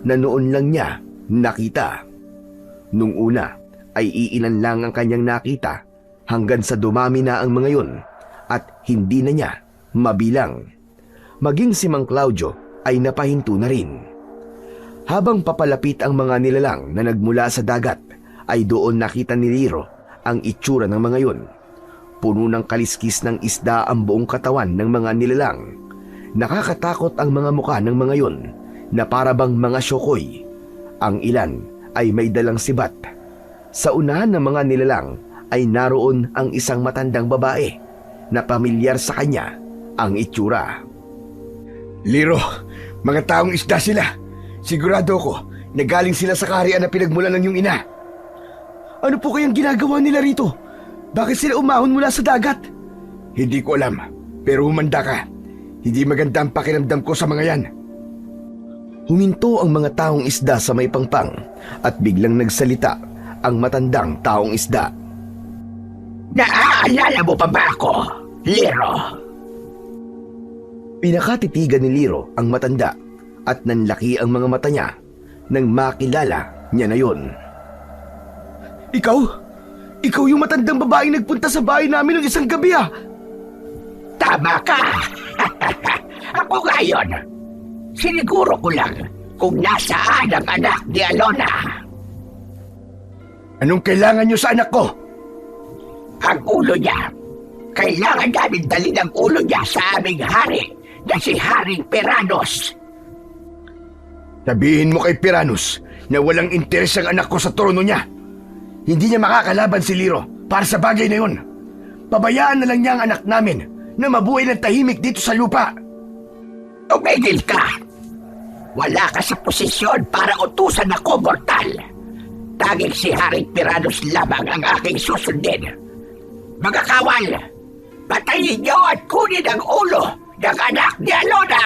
na noon lang niya nakita. Nung una ay iilan lang ang kanyang nakita hanggang sa dumami na ang mga yun at hindi na niya mabilang. Maging si Mang Claudio ay napahinto na rin. Habang papalapit ang mga nilalang na nagmula sa dagat ay doon nakita ni Liro ang itsura ng mga yun. Puno ng kaliskis ng isda ang buong katawan ng mga nilalang. Nakakatakot ang mga mukha ng mga yun na parabang mga syokoy. Ang ilan ay may dalang sibat. Sa unahan ng mga nilalang ay naroon ang isang matandang babae na pamilyar sa kanya ang itsura. Liro, mga taong isda sila. Sigurado ko na galing sila sa kaharian na pinagmulan ng iyong ina. Ano po kayang ginagawa nila rito? Bakit sila umahon mula sa dagat? Hindi ko alam, pero humanda ka. Hindi maganda ang pakiramdam ko sa mga yan. Huminto ang mga taong isda sa may pangpang at biglang nagsalita ang matandang taong isda. Naaalala mo pa ba ako, Liro? Pinakatitigan ni Liro ang matanda at nanlaki ang mga mata niya nang makilala niya na yun. Ikaw? Ikaw yung matandang babaeng nagpunta sa bahay namin ng isang gabi ah! Tama ka! Ako ngayon. Siniguro ko lang kung nasaan ang anak ni Alona. Anong kailangan niyo sa anak ko? Ang ulo niya. Kailangan namin dalhin ang ulo niya sa aming hari na si Haring Peranos. Sabihin mo kay Piranus na walang interes ang anak ko sa trono niya. Hindi niya makakalaban si Liro para sa bagay na yun. Pabayaan na lang niya ang anak namin na mabuhay ng tahimik dito sa lupa. Tumigil ka! Wala ka sa posisyon para utusan ako, mortal. Tanging si Haring Peranos lamang ang aking susundin. Mga kawal, patayin niyo at kunin ang ulo ng anak ni Alona!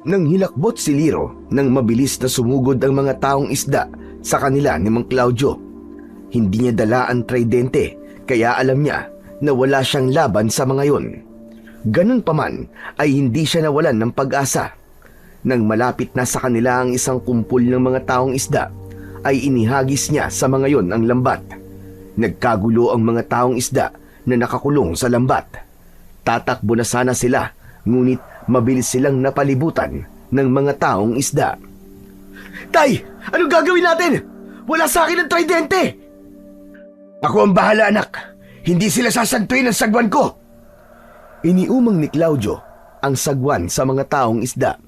Nang hilakbot si Liro nang mabilis na sumugod ang mga taong isda sa kanila ni Mang Claudio. Hindi niya dala ang tridente kaya alam niya na wala siyang laban sa mga yun. Ganun pa man ay hindi siya nawalan ng pag-asa. Nang malapit na sa kanila ang isang kumpul ng mga taong isda ay inihagis niya sa mga yon ang lambat. Nagkagulo ang mga taong isda na nakakulong sa lambat. Tatakbo na sana sila ngunit mabilis silang napalibutan ng mga taong isda. Tay! Anong gagawin natin? Wala sa akin ang tridente! Ako ang bahala, anak. Hindi sila sasantuin ng sagwan ko. Iniumang ni Claudio ang sagwan sa mga taong isda.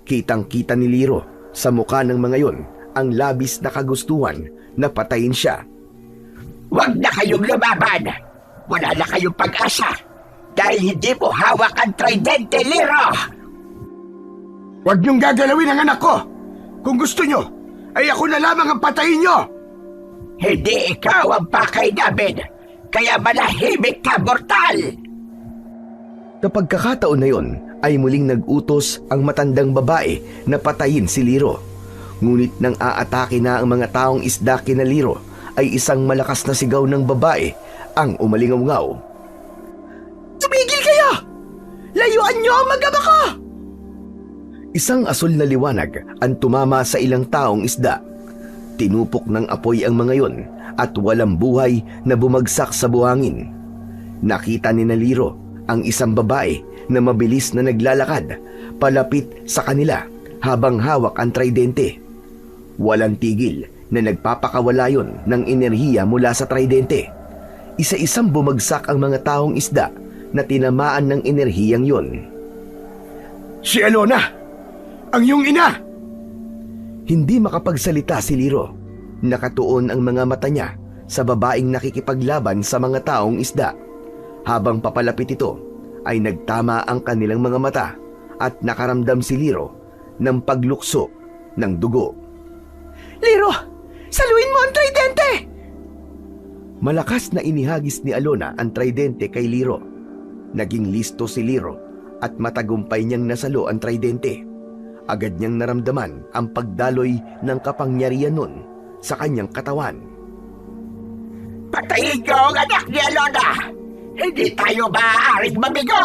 Kitang-kita ni Liro sa mukha ng mga yon ang labis na kagustuhan na patayin siya. Huwag na kayong lumaban! Wala na kayong pag-asa! Dahil hindi mo hawak ang tridente, Liro! Huwag niyong gagalawin ang anak ko. Kung gusto niyo, ay ako na lamang ang patayin niyo. Hindi ikaw ang pakay namin! Kaya manahimik ka, mortal! Kapag kakataon na yon, ay muling nag-utos ang matandang babae na patayin si Liro. Ngunit nang aatake na ang mga taong isda kina Liro, ay isang malakas na sigaw ng babae ang umalingaw-ngaw. Tumigil kayo! Layuan niyo ang mag-ama ko! Isang asul na liwanag ang tumama sa ilang taong isda. Tinupok ng apoy ang mga yon at walang buhay na bumagsak sa buhangin. Nakita ni Liro ang isang babae na mabilis na naglalakad palapit sa kanila habang hawak ang tridente. Walang tigil na nagpapakawala yon ng enerhiya mula sa tridente. Isa-isang bumagsak ang mga taong isda na tinamaan ng enerhiyang yon. Si Alona! Ang iyong ina! Hindi makapagsalita si Liro. Nakatuon ang mga mata niya sa babaeng nakikipaglaban sa mga taong isda. Habang papalapit ito, ay nagtama ang kanilang mga mata at nakaramdam si Liro ng paglukso ng dugo. Liro! Saluin mo ang tridente! Malakas na inihagis ni Alona ang tridente kay Liro. Naging listo si Liro at matagumpay niyang nasalo ang tridente. Agad niyang naramdaman ang pagdaloy ng kapangyarihan nun sa kanyang katawan. Patayin niyo ang anak ni Alona! Hindi tayo maaaring mabigo!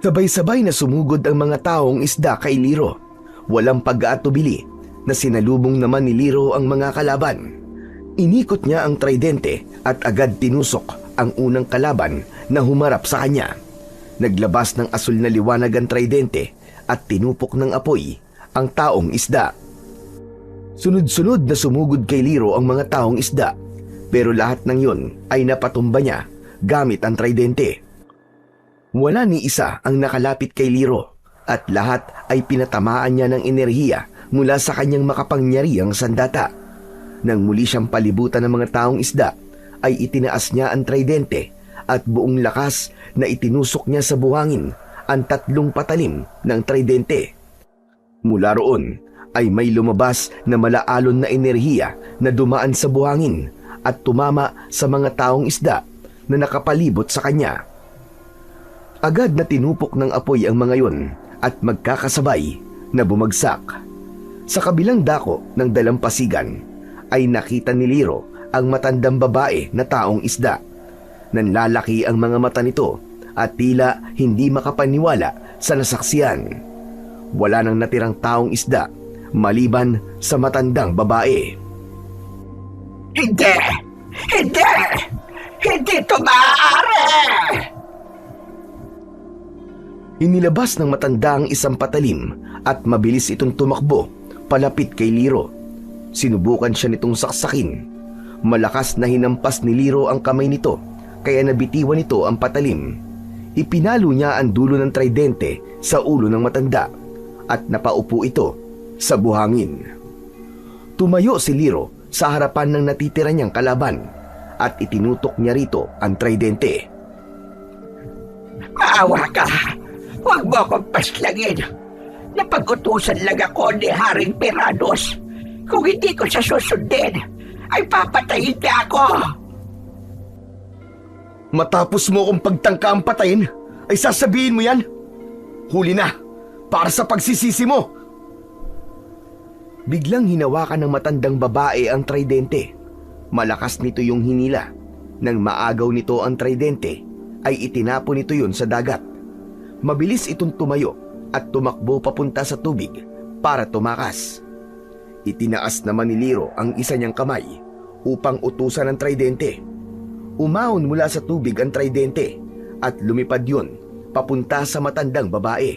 Sabay-sabay na sumugod ang mga taong isda kay Liro. Walang pag-aatubili na sinalubong naman ni Liro ang mga kalaban. Inikot niya ang tridente at agad tinusok ang unang kalaban na humarap sa kanya. Naglabas ng asul na liwanag ang tridente at tinupok ng apoy ang taong isda. Sunod-sunod na sumugod kay Liro ang mga taong isda, pero lahat ng yon ay napatumba niya gamit ang tridente. Wala ni isa ang nakalapit kay Liro at lahat ay pinatamaan niya ng enerhiya mula sa kanyang makapangyarihang sandata. Nang muli siyang palibutan ng mga taong isda, ay itinaas niya ang tridente at buong lakas na itinusok niya sa buhangin ang 3 patalim ng tridente. Mula roon ay may lumabas na malaalon na enerhiya na dumaan sa buhangin at tumama sa mga taong isda na nakapalibot sa kanya. Agad na tinupok ng apoy ang mga yon at magkakasabay na bumagsak. Sa kabilang dako ng dalampasigan ay nakita ni Liro ang matandang babae na taong isda. Nanlalaki ang mga mata nito at tila hindi makapaniwala sa nasaksiyan. Wala nang natirang taong isda maliban sa matandang babae. Hindi! Hindi! Hindi ito maaari! Inilabas ng matanda ang isang patalim at mabilis itong tumakbo palapit kay Liro. Sinubukan siya nitong saksakin. Malakas na hinampas ni Liro ang kamay nito kaya nabitiwan nito ang patalim. Ipinalo niya ang dulo ng tridente sa ulo ng matanda at napaupo ito sa buhangin. Tumayo si Liro sa harapan ng natitira niyang kalaban at itinutok niya rito ang tridente. Maawa ka! Huwag mo akong paslangin! Napag-utusan lang ako ni Haring Peranos. Kung hindi ko siya susundin, ay papatayin niya ako! Matapos mo kong pagtangka ang patayin, ay sasabihin mo yan? Huli na, para sa pagsisisi mo! Biglang hinawakan ng matandang babae ang tridente. Malakas nito yung hinila. Nang maagaw nito ang tridente, ay itinapon nito yun sa dagat. Mabilis itong tumayo at tumakbo papunta sa tubig para tumakas. Itinaas naman ni Liro ang isa niyang kamay upang utusan ang tridente. Umahon mula sa tubig ang tridente at lumipad yun papunta sa matandang babae.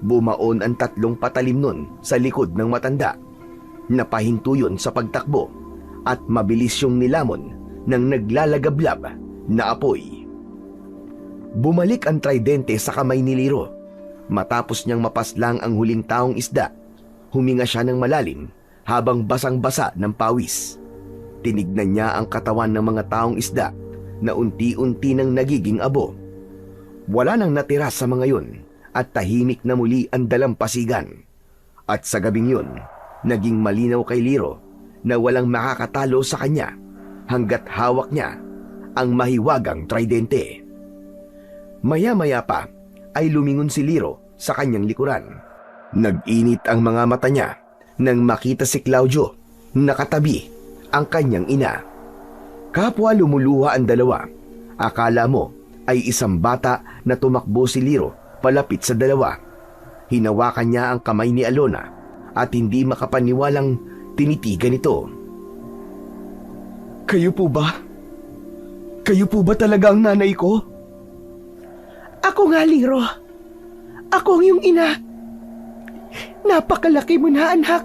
Bumaon ang 3 patalim nun sa likod ng matanda. Napahinto yun sa pagtakbo at mabilis yung nilamon ng naglalagablab na apoy. Bumalik ang tridente sa kamay ni Liro. Matapos niyang mapaslang ang huling taong isda, huminga siya ng malalim habang basang-basa ng pawis. Tinignan niya ang katawan ng mga taong isda na unti-unti nang nagiging abo. Wala nang natira sa mga yun at tahimik na muli ang dalampasigan. At sa gabing yun, naging malinaw kay Liro na walang makakatalo sa kanya hanggat hawak niya ang mahiwagang tridente. Maya-maya pa ay lumingon si Liro sa kanyang likuran. Nag-init ang mga mata niya nang makita si Claudio nakatabi ang kanyang ina. Kapwa lumuluha ang dalawa. Akala mo ay isang bata na tumakbo si Liro palapit sa dalawa. Hinawakan niya ang kamay ni Alona at hindi makapaniwalang tinitigan ito. Kayo po ba? Kayo po ba talaga ang nanay ko? Ako nga, Liro. Ako ang iyong ina. Napakalaki mo na, anak.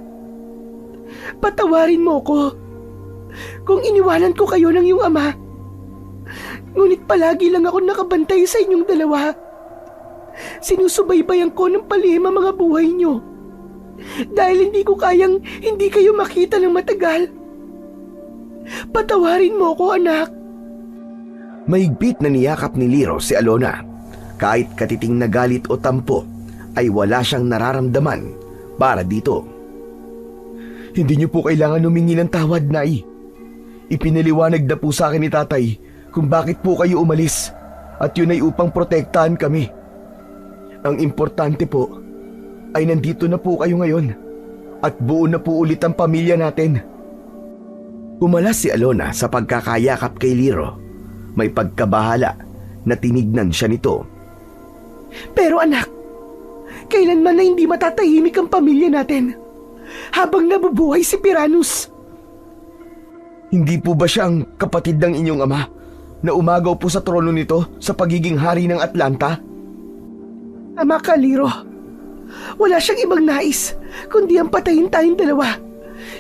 Patawarin mo ko kung iniwanan ko kayo ng iyong ama. Ngunit palagi lang ako nakabantay sa inyong dalawa. Sinusubaybayan ko ng palihim ang mga buhay niyo. Dahil hindi ko kayang hindi kayo makita ng matagal. Patawarin mo ko, anak. Mahigpit na niyakap ni Liro si Alona. Kahit katiting na galit o tampo, ay wala siyang nararamdaman para dito. Hindi niyo po kailangan humingi ng tawad, Nay. Ipinaliwanag na po sa akin ni Tatay kung bakit po kayo umalis at yun ay upang protektahan kami. Ang importante po ay nandito na po kayo ngayon at buo na po ulit ang pamilya natin. Umalas si Alona sa pagkakayakap kay Liro. May pagkabahala na tinignan siya nito. Pero anak, kailanman na hindi matatahimik ang pamilya natin habang nabubuhay si Peranos. Hindi po ba siya ang kapatid ng inyong ama na umagaw po sa trono nito sa pagiging hari ng Atlanta? Ama ka, Liro. Wala siyang ibang nais kundi ang patayin tayong dalawa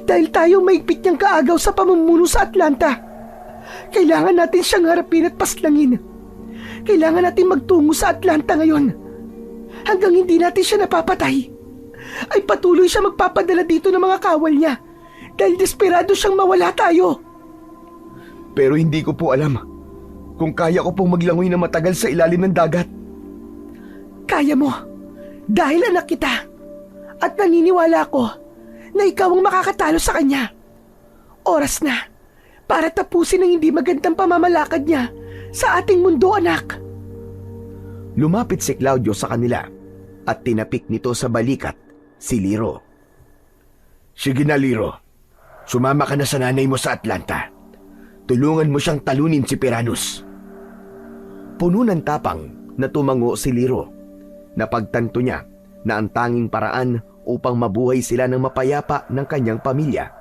dahil tayong maigpit niyang kaagaw sa pamumuno sa Atlanta. Kailangan natin siyang harapin at paslangin. Kailangan natin magtungo sa Atlanta ngayon. Hanggang hindi natin siya napapatay, ay patuloy siya magpapadala dito ng mga kawal niya dahil desperado siyang mawala tayo. Pero hindi ko po alam kung kaya ko pong maglangoy na matagal sa ilalim ng dagat. Kaya mo, dahil anak kita. At naniniwala ko na ikaw ang makakatalo sa kanya. Oras na para tapusin ang hindi magandang pamamalakad niya sa ating mundo, anak. Lumapit si Claudio sa kanila at tinapik nito sa balikat si Liro. Sige na, Liro. Sumama ka na sa nanay mo sa Atlanta. Tulungan mo siyang talunin si Piranus. Puno ng tapang na tumango si Liro. Napagtanto niya na ang tanging paraan upang mabuhay sila ng mapayapa ng kanyang pamilya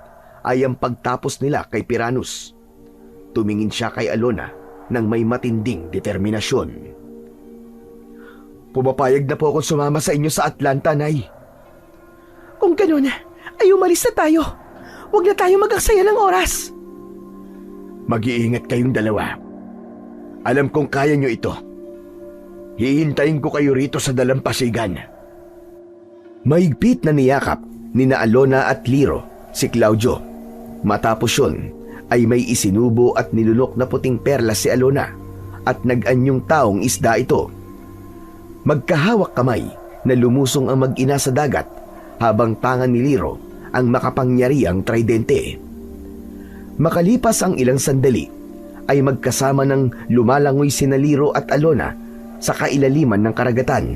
ay ang pagtapos nila kay Piranus. Tumingin siya kay Alona ng may matinding determinasyon. Pumapayag na po akong sumama sa inyo sa Atlanta, Nay. Kung ganun, ay umalis na tayo. Huwag na tayo mag-aksaya ng oras. Mag-iingat kayong dalawa. Alam kong kaya nyo ito. Hihintayin ko kayo rito sa dalampasigan. Mahigpit na niyakap ni na Alona at Liro si Claudio. Matapos yun ay may isinubo at nilunok na puting perlas si Alona at nag-anyong taong isda ito. Magkahawak kamay na lumusong ang mag-ina sa dagat habang tangan ni Liro ang makapangyariang tridente. Makalipas ang ilang sandali ay magkasama ng lumalangoy sina Liro at Alona sa kailaliman ng karagatan.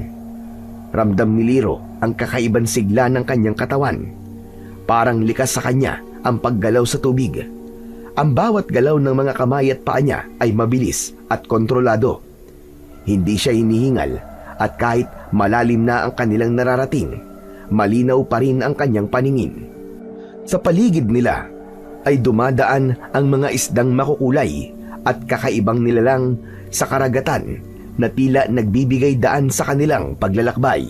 Ramdam ni Liro ang kakaibang sigla ng kanyang katawan. Parang likas sa kanya ang paggalaw sa tubig. Ang bawat galaw ng mga kamay at paa niya ay mabilis at kontrolado. Hindi siya hinihingal at kahit malalim na ang kanilang nararating, malinaw pa rin ang kanyang paningin. Sa paligid nila ay dumadaan ang mga isdang makukulay at kakaibang nilalang sa karagatan na tila nagbibigay daan sa kanilang paglalakbay.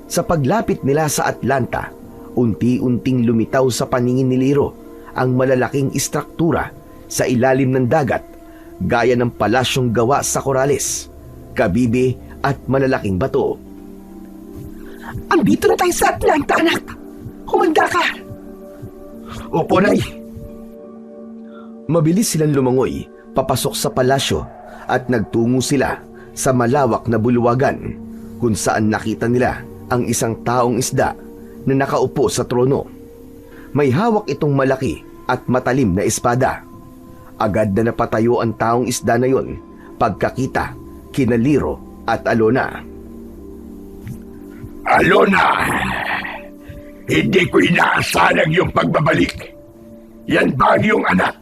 Sa paglapit nila sa Atlanta, unti-unting lumitaw sa paningin ni Liro ang malalaking istruktura sa ilalim ng dagat gaya ng palasyong gawa sa korales, kabibe at malalaking bato. Andito na tayo sa Atlanta, anak. Humanda ka. Opo, Nay. Mabilis silang lumangoy papasok sa palasyo at nagtungo sila sa malawak na bulwagan kung saan nakita nila ang isang taong isda na nakaupo sa trono. May hawak itong malaki at matalim na espada. Agad na napatayo ang taong isda na yon pagkakita kina Liro at Alona. Alona! Hindi ko inaasahan ang iyong pagbabalik. Yan ba ang iyong anak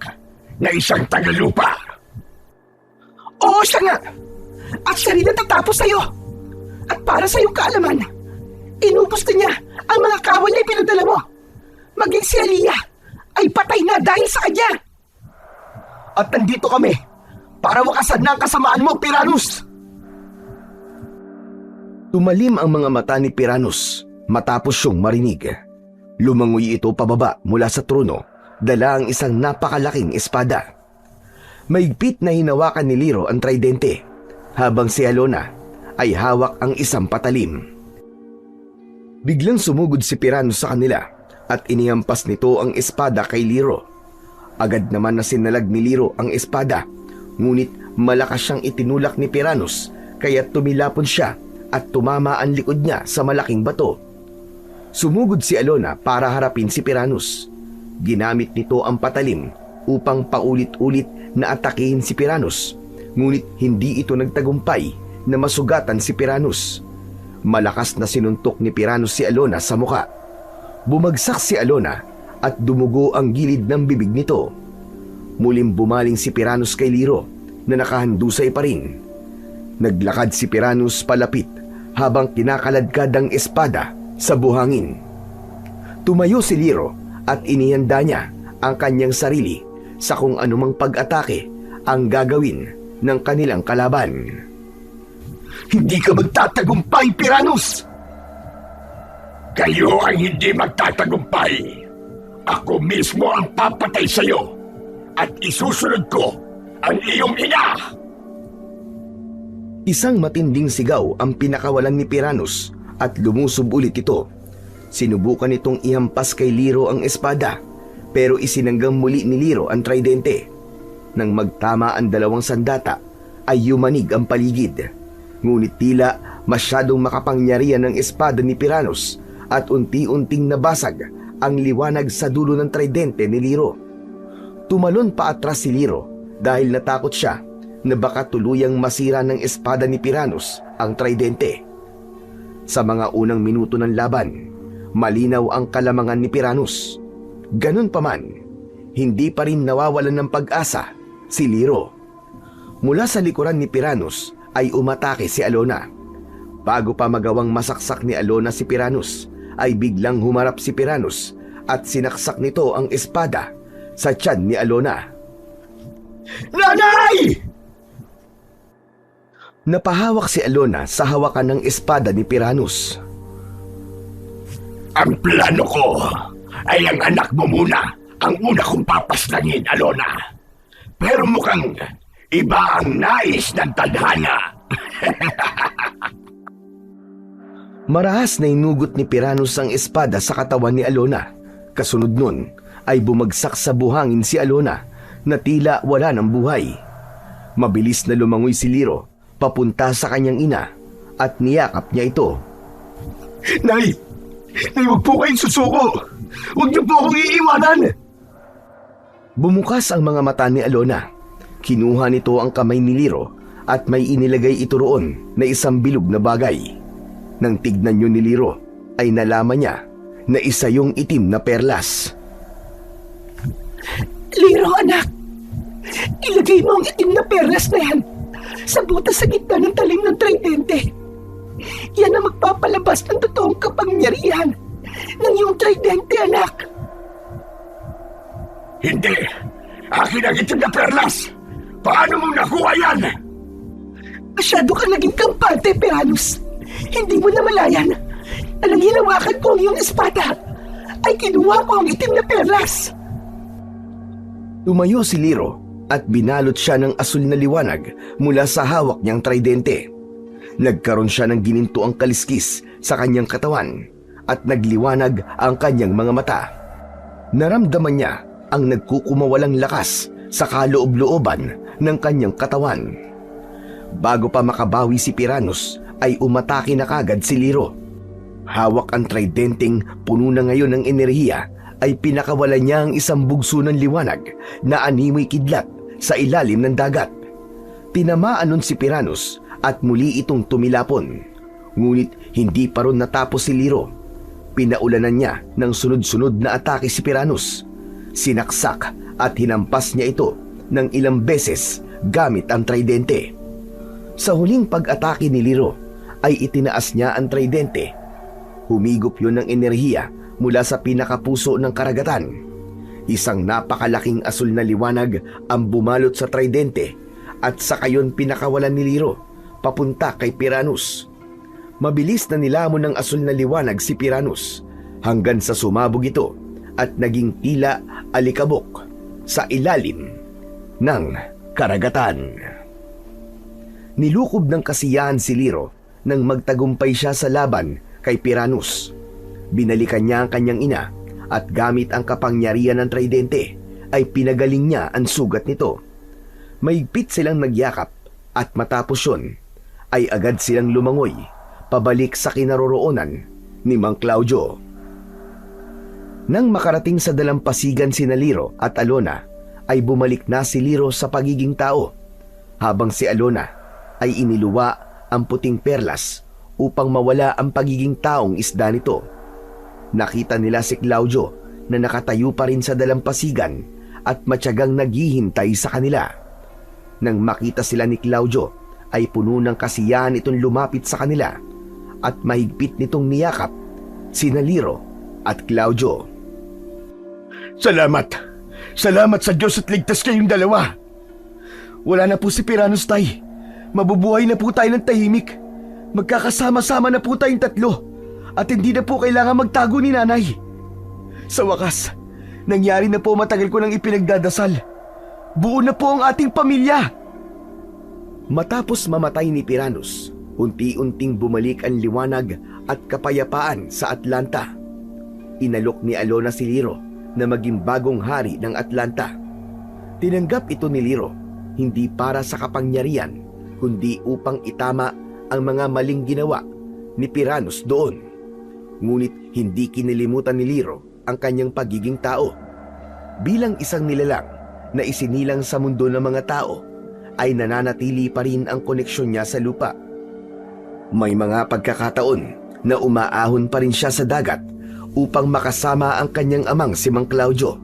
na isang tagalupa? Oo, siya nga. At siya rin natatapos sa'yo. At para sa iyong kaalaman, inubos na niya ang mga kawal na ipinadala mo. Maging si Aliyah ay patay na dahil sa kanya. At nandito kami para wakasan na ang kasamaan mo, Piranus! Tumalim ang mga mata ni Piranus matapos siyang marinig. Lumangoy ito pababa mula sa trono, dala ang isang napakalaking espada. Maigpit na hinawakan ni Liro ang tridente, habang si Alona ay hawak ang isang patalim. Biglang sumugod si Piranus sa kanila at inihampas nito ang espada kay Liro. Agad naman na sinalag ni Liro ang espada, ngunit malakas siyang itinulak ni Piranus kaya tumilapon siya at tumama ang likod niya sa malaking bato. Sumugod si Alona para harapin si Piranus. Ginamit nito ang patalim upang paulit-ulit na atakihin si Piranus, ngunit hindi ito nagtagumpay na masugatan si Piranus. Malakas na sinuntok ni Piranus si Alona sa muka. Bumagsak si Alona at dumugo ang gilid ng bibig nito. Muling bumaling si Piranus kay Liro na nakahandusay pa rin. Naglakad si Piranus palapit habang kinakaladkad ang espada sa buhangin. Tumayo si Liro at inihanda niya ang kanyang sarili sa kung anumang pag-atake ang gagawin ng kanilang kalaban. Hindi ka magtatagumpay, Piranus! Kayo ang hindi magtatagumpay. Ako mismo ang papatay sa iyo at isusunod ko ang iyong ina! Isang matinding sigaw ang pinakawalan ni Piranus at lumusob ulit ito. Sinubukan itong ihampas kay Liro ang espada, pero isinanggang muli ni Liro ang tridente. Nang magtama ang dalawang sandata, ay yumanig ang paligid. Ngunit tila masyadong makapangyarihan ng espada ni Piranus at unti-unting nabasag ang liwanag sa dulo ng tridente ni Liro. Tumalon pa atras si Liro dahil natakot siya na baka tuluyang masira ng espada ni Piranus ang tridente. Sa mga unang minuto ng laban, Malinaw ang kalamangan ni Piranus. Ganun pa man, hindi pa rin nawawalan ng pag-asa si Liro. Mula sa likuran ni Piranus ay umatake si Alona. Bago pa magawang masaksak ni Alona si Piranus, ay biglang humarap si Piranus at sinaksak nito ang espada sa tiyan ni Alona. Nanay! Napahawak si Alona sa hawakan ng espada ni Piranus. Ang plano ko ay ang anak mo muna ang una kong papaslangin, Alona. Pero mukhang iba ang nais ng tadhana. Marahas na inugot ni Piranus ang espada sa katawan ni Alona. Kasunod nun ay bumagsak sa buhangin si Alona na tila wala ng buhay. Mabilis na lumangoy si Liro papunta sa kanyang ina at niyakap niya ito. Nay! Nay, huwag po kayong susuko! Huwag niyo po akong iiwanan! Bumukas ang mga mata ni Alona. Kinuha nito ang kamay ni Liro at may inilagay ito roon na isang bilog na bagay. Nang tignan yun ni Liro, ay nalaman niya na isa yung itim na perlas. Liro, anak! Ilagay mo ang itim na perlas na yan sa butas sa gitna ng talim ng tridente. Yan ang magpapalabas ng totoong kapangyarihan ng iyong tridente, anak. Hindi! Akin ang itim na perlas! Paano mo nakuha yan? Masyado ka naging kampante, Piranus. Hindi mo namalayan na nang hinawakan ko ang iyong espada ay kinuha ko ang itim na perlas. Tumayo si Liro at binalot siya ng asul na liwanag mula sa hawak niyang tridente. Nagkaroon siya ng ginintuang kaliskis sa kanyang katawan at nagliwanag ang kanyang mga mata. Naramdaman niya ang nagkukumawalang lakas sa kaloob-looban ng kanyang katawan. Bago pa makabawi si Piranus ay umatake na kagad si Liro. Hawak ang tridenteng puno na ngayon ng enerhiya ay pinakawalan niya ang isang bugso ng liwanag na animoy kidlat sa ilalim ng dagat. Tinamaan nun si Piranus at muli itong tumilapon. Ngunit hindi pa ron natapos si Liro. Pinaulanan niya ng sunod-sunod na atake si Piranus. Sinaksak at hinampas niya ito ng ilang beses gamit ang tridente. Sa huling pag-atake ni Liro ay itinaas niya ang tridente. Humigop yun ng enerhiya mula sa pinakapuso ng karagatan. Isang napakalaking asul na liwanag ang bumalot sa tridente at saka yun pinakawalan ni Liro papunta kay Piranus. Mabilis na nilamon ng asul na liwanag si Piranus hanggang sa sumabog ito at naging tila alikabok sa ilalim ng karagatan. Nilukob ng kasiyahan si Liro nang magtagumpay siya sa laban kay Piranus. Binalikan niya ang kanyang ina at gamit ang kapangyarihan ng tridente ay pinagaling niya ang sugat nito. Mahigpit silang nagyakap at matapos yun ay agad silang lumangoy pabalik sa kinaroroonan ni Mang Claudio. Nang makarating sa dalampasigan sina Liro at Alona ay bumalik na si Liro sa pagiging tao habang si Alona ay iniluwa ang puting perlas upang mawala ang pagiging taong isda nito. Nakita nila si Claudio na nakatayo pa rin sa dalampasigan at matyagang naghihintay sa kanila. Nang makita sila ni Claudio ay puno ng kasiyahan itong lumapit sa kanila at mahigpit nitong niyakap sina Liro at Claudio. Salamat! Salamat sa Diyos at ligtas kayong dalawa! Wala na po si Piranus, tay. Mabubuhay na po tayo ng tahimik. Magkakasama-sama na po tayong tatlo at hindi na po kailangan magtago ni nanay. Sa wakas, nangyari na po matagal ko nang ipinagdadasal. Buo na po ang ating pamilya. Matapos mamatay ni Piranus, unti-unting bumalik ang liwanag at kapayapaan sa Atlanta. Inalok ni Alona si Liro na maging bagong hari ng Atlanta. Tinanggap ito ni Liro hindi para sa kapangyarihan kundi upang itama ang mga maling ginawa ni Piranus doon. Ngunit hindi kinilimutan ni Liro ang kanyang pagiging tao. Bilang isang nilalang na isinilang sa mundo ng mga tao, ay nananatili pa rin ang koneksyon niya sa lupa. May mga pagkakataon na umaahon pa rin siya sa dagat upang makasama ang kanyang amang si Mang Claudio.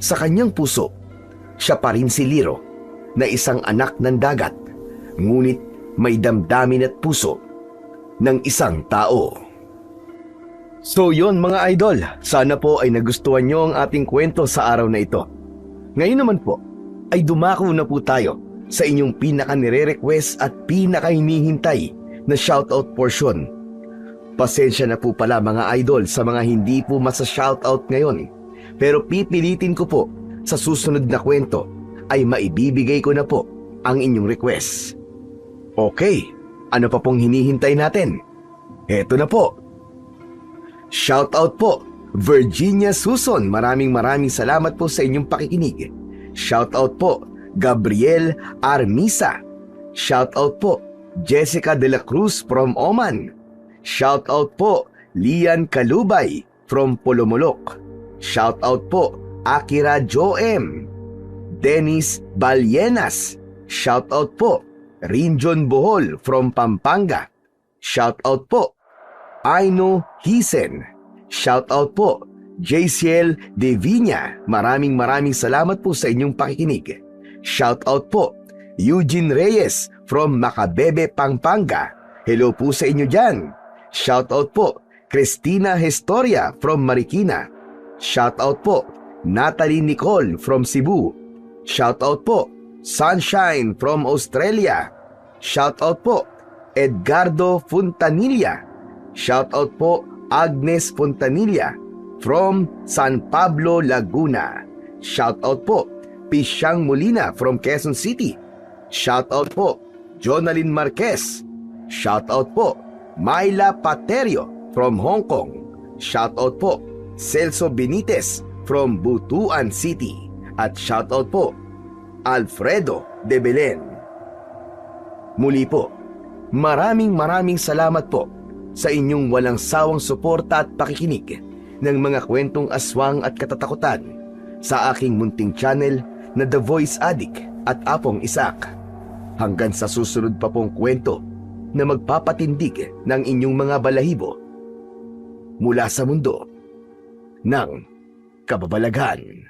Sa kanyang puso, siya pa rin si Liro na isang anak ng dagat, ngunit may damdamin at puso ng isang tao. So yon mga idol, sana po ay nagustuhan nyo ang ating kwento sa araw na ito. Ngayon naman po, ay dumako na po tayo sa inyong pinaka-nire-request at pinaka-hinihintay na shoutout portion. Pasensya na po pala mga idol sa mga hindi po masa-shoutout ngayon, pero pipilitin ko po sa susunod na kwento ay maibibigay ko na po ang inyong request. Okay, ano pa pong hinihintay natin? Eto na po. Shoutout po, Virginia Suson, maraming salamat po sa inyong pakikinig. Shoutout po, Gabriel Armisa. Shoutout po, Jessica De La Cruz from Oman. Shoutout po, Lian Kalubay from Polomolok. Shoutout po, Akira Joem. Dennis Balyenas. Shoutout po, Rinjon Bohol from Pampanga. Shoutout po, Aino Hisen. Shoutout po, JCL De Viña. Maraming salamat po sa inyong pakikinig. Shoutout po, Eugene Reyes from Macabebe, Pampanga. Hello po sa inyo dyan. Shoutout po, Christina Historia from Marikina. Shoutout po, Natalie Nicole from Cebu. Shoutout po, Sunshine from Australia. Shoutout po, Edgardo Fontanilla. Shoutout po, Agnes Fontanilla from San Pablo, Laguna. Shoutout po, Pisyang Molina from Quezon City. Shoutout po, Jonalyn Marquez. Shoutout po, Myla Paterio from Hong Kong. Shoutout po, Celso Benitez from Butuan City. At shoutout po, Alfredo de Belen. Muli po, maraming salamat po sa inyong walang sawang suporta at pakikinig ng mga kwentong aswang at katatakutan sa aking munting channel na The Voice Addict at Apong Isaac. Hanggang sa susunod pa pong kwento na magpapatindig ng inyong mga balahibo mula sa mundo ng kababalaghan.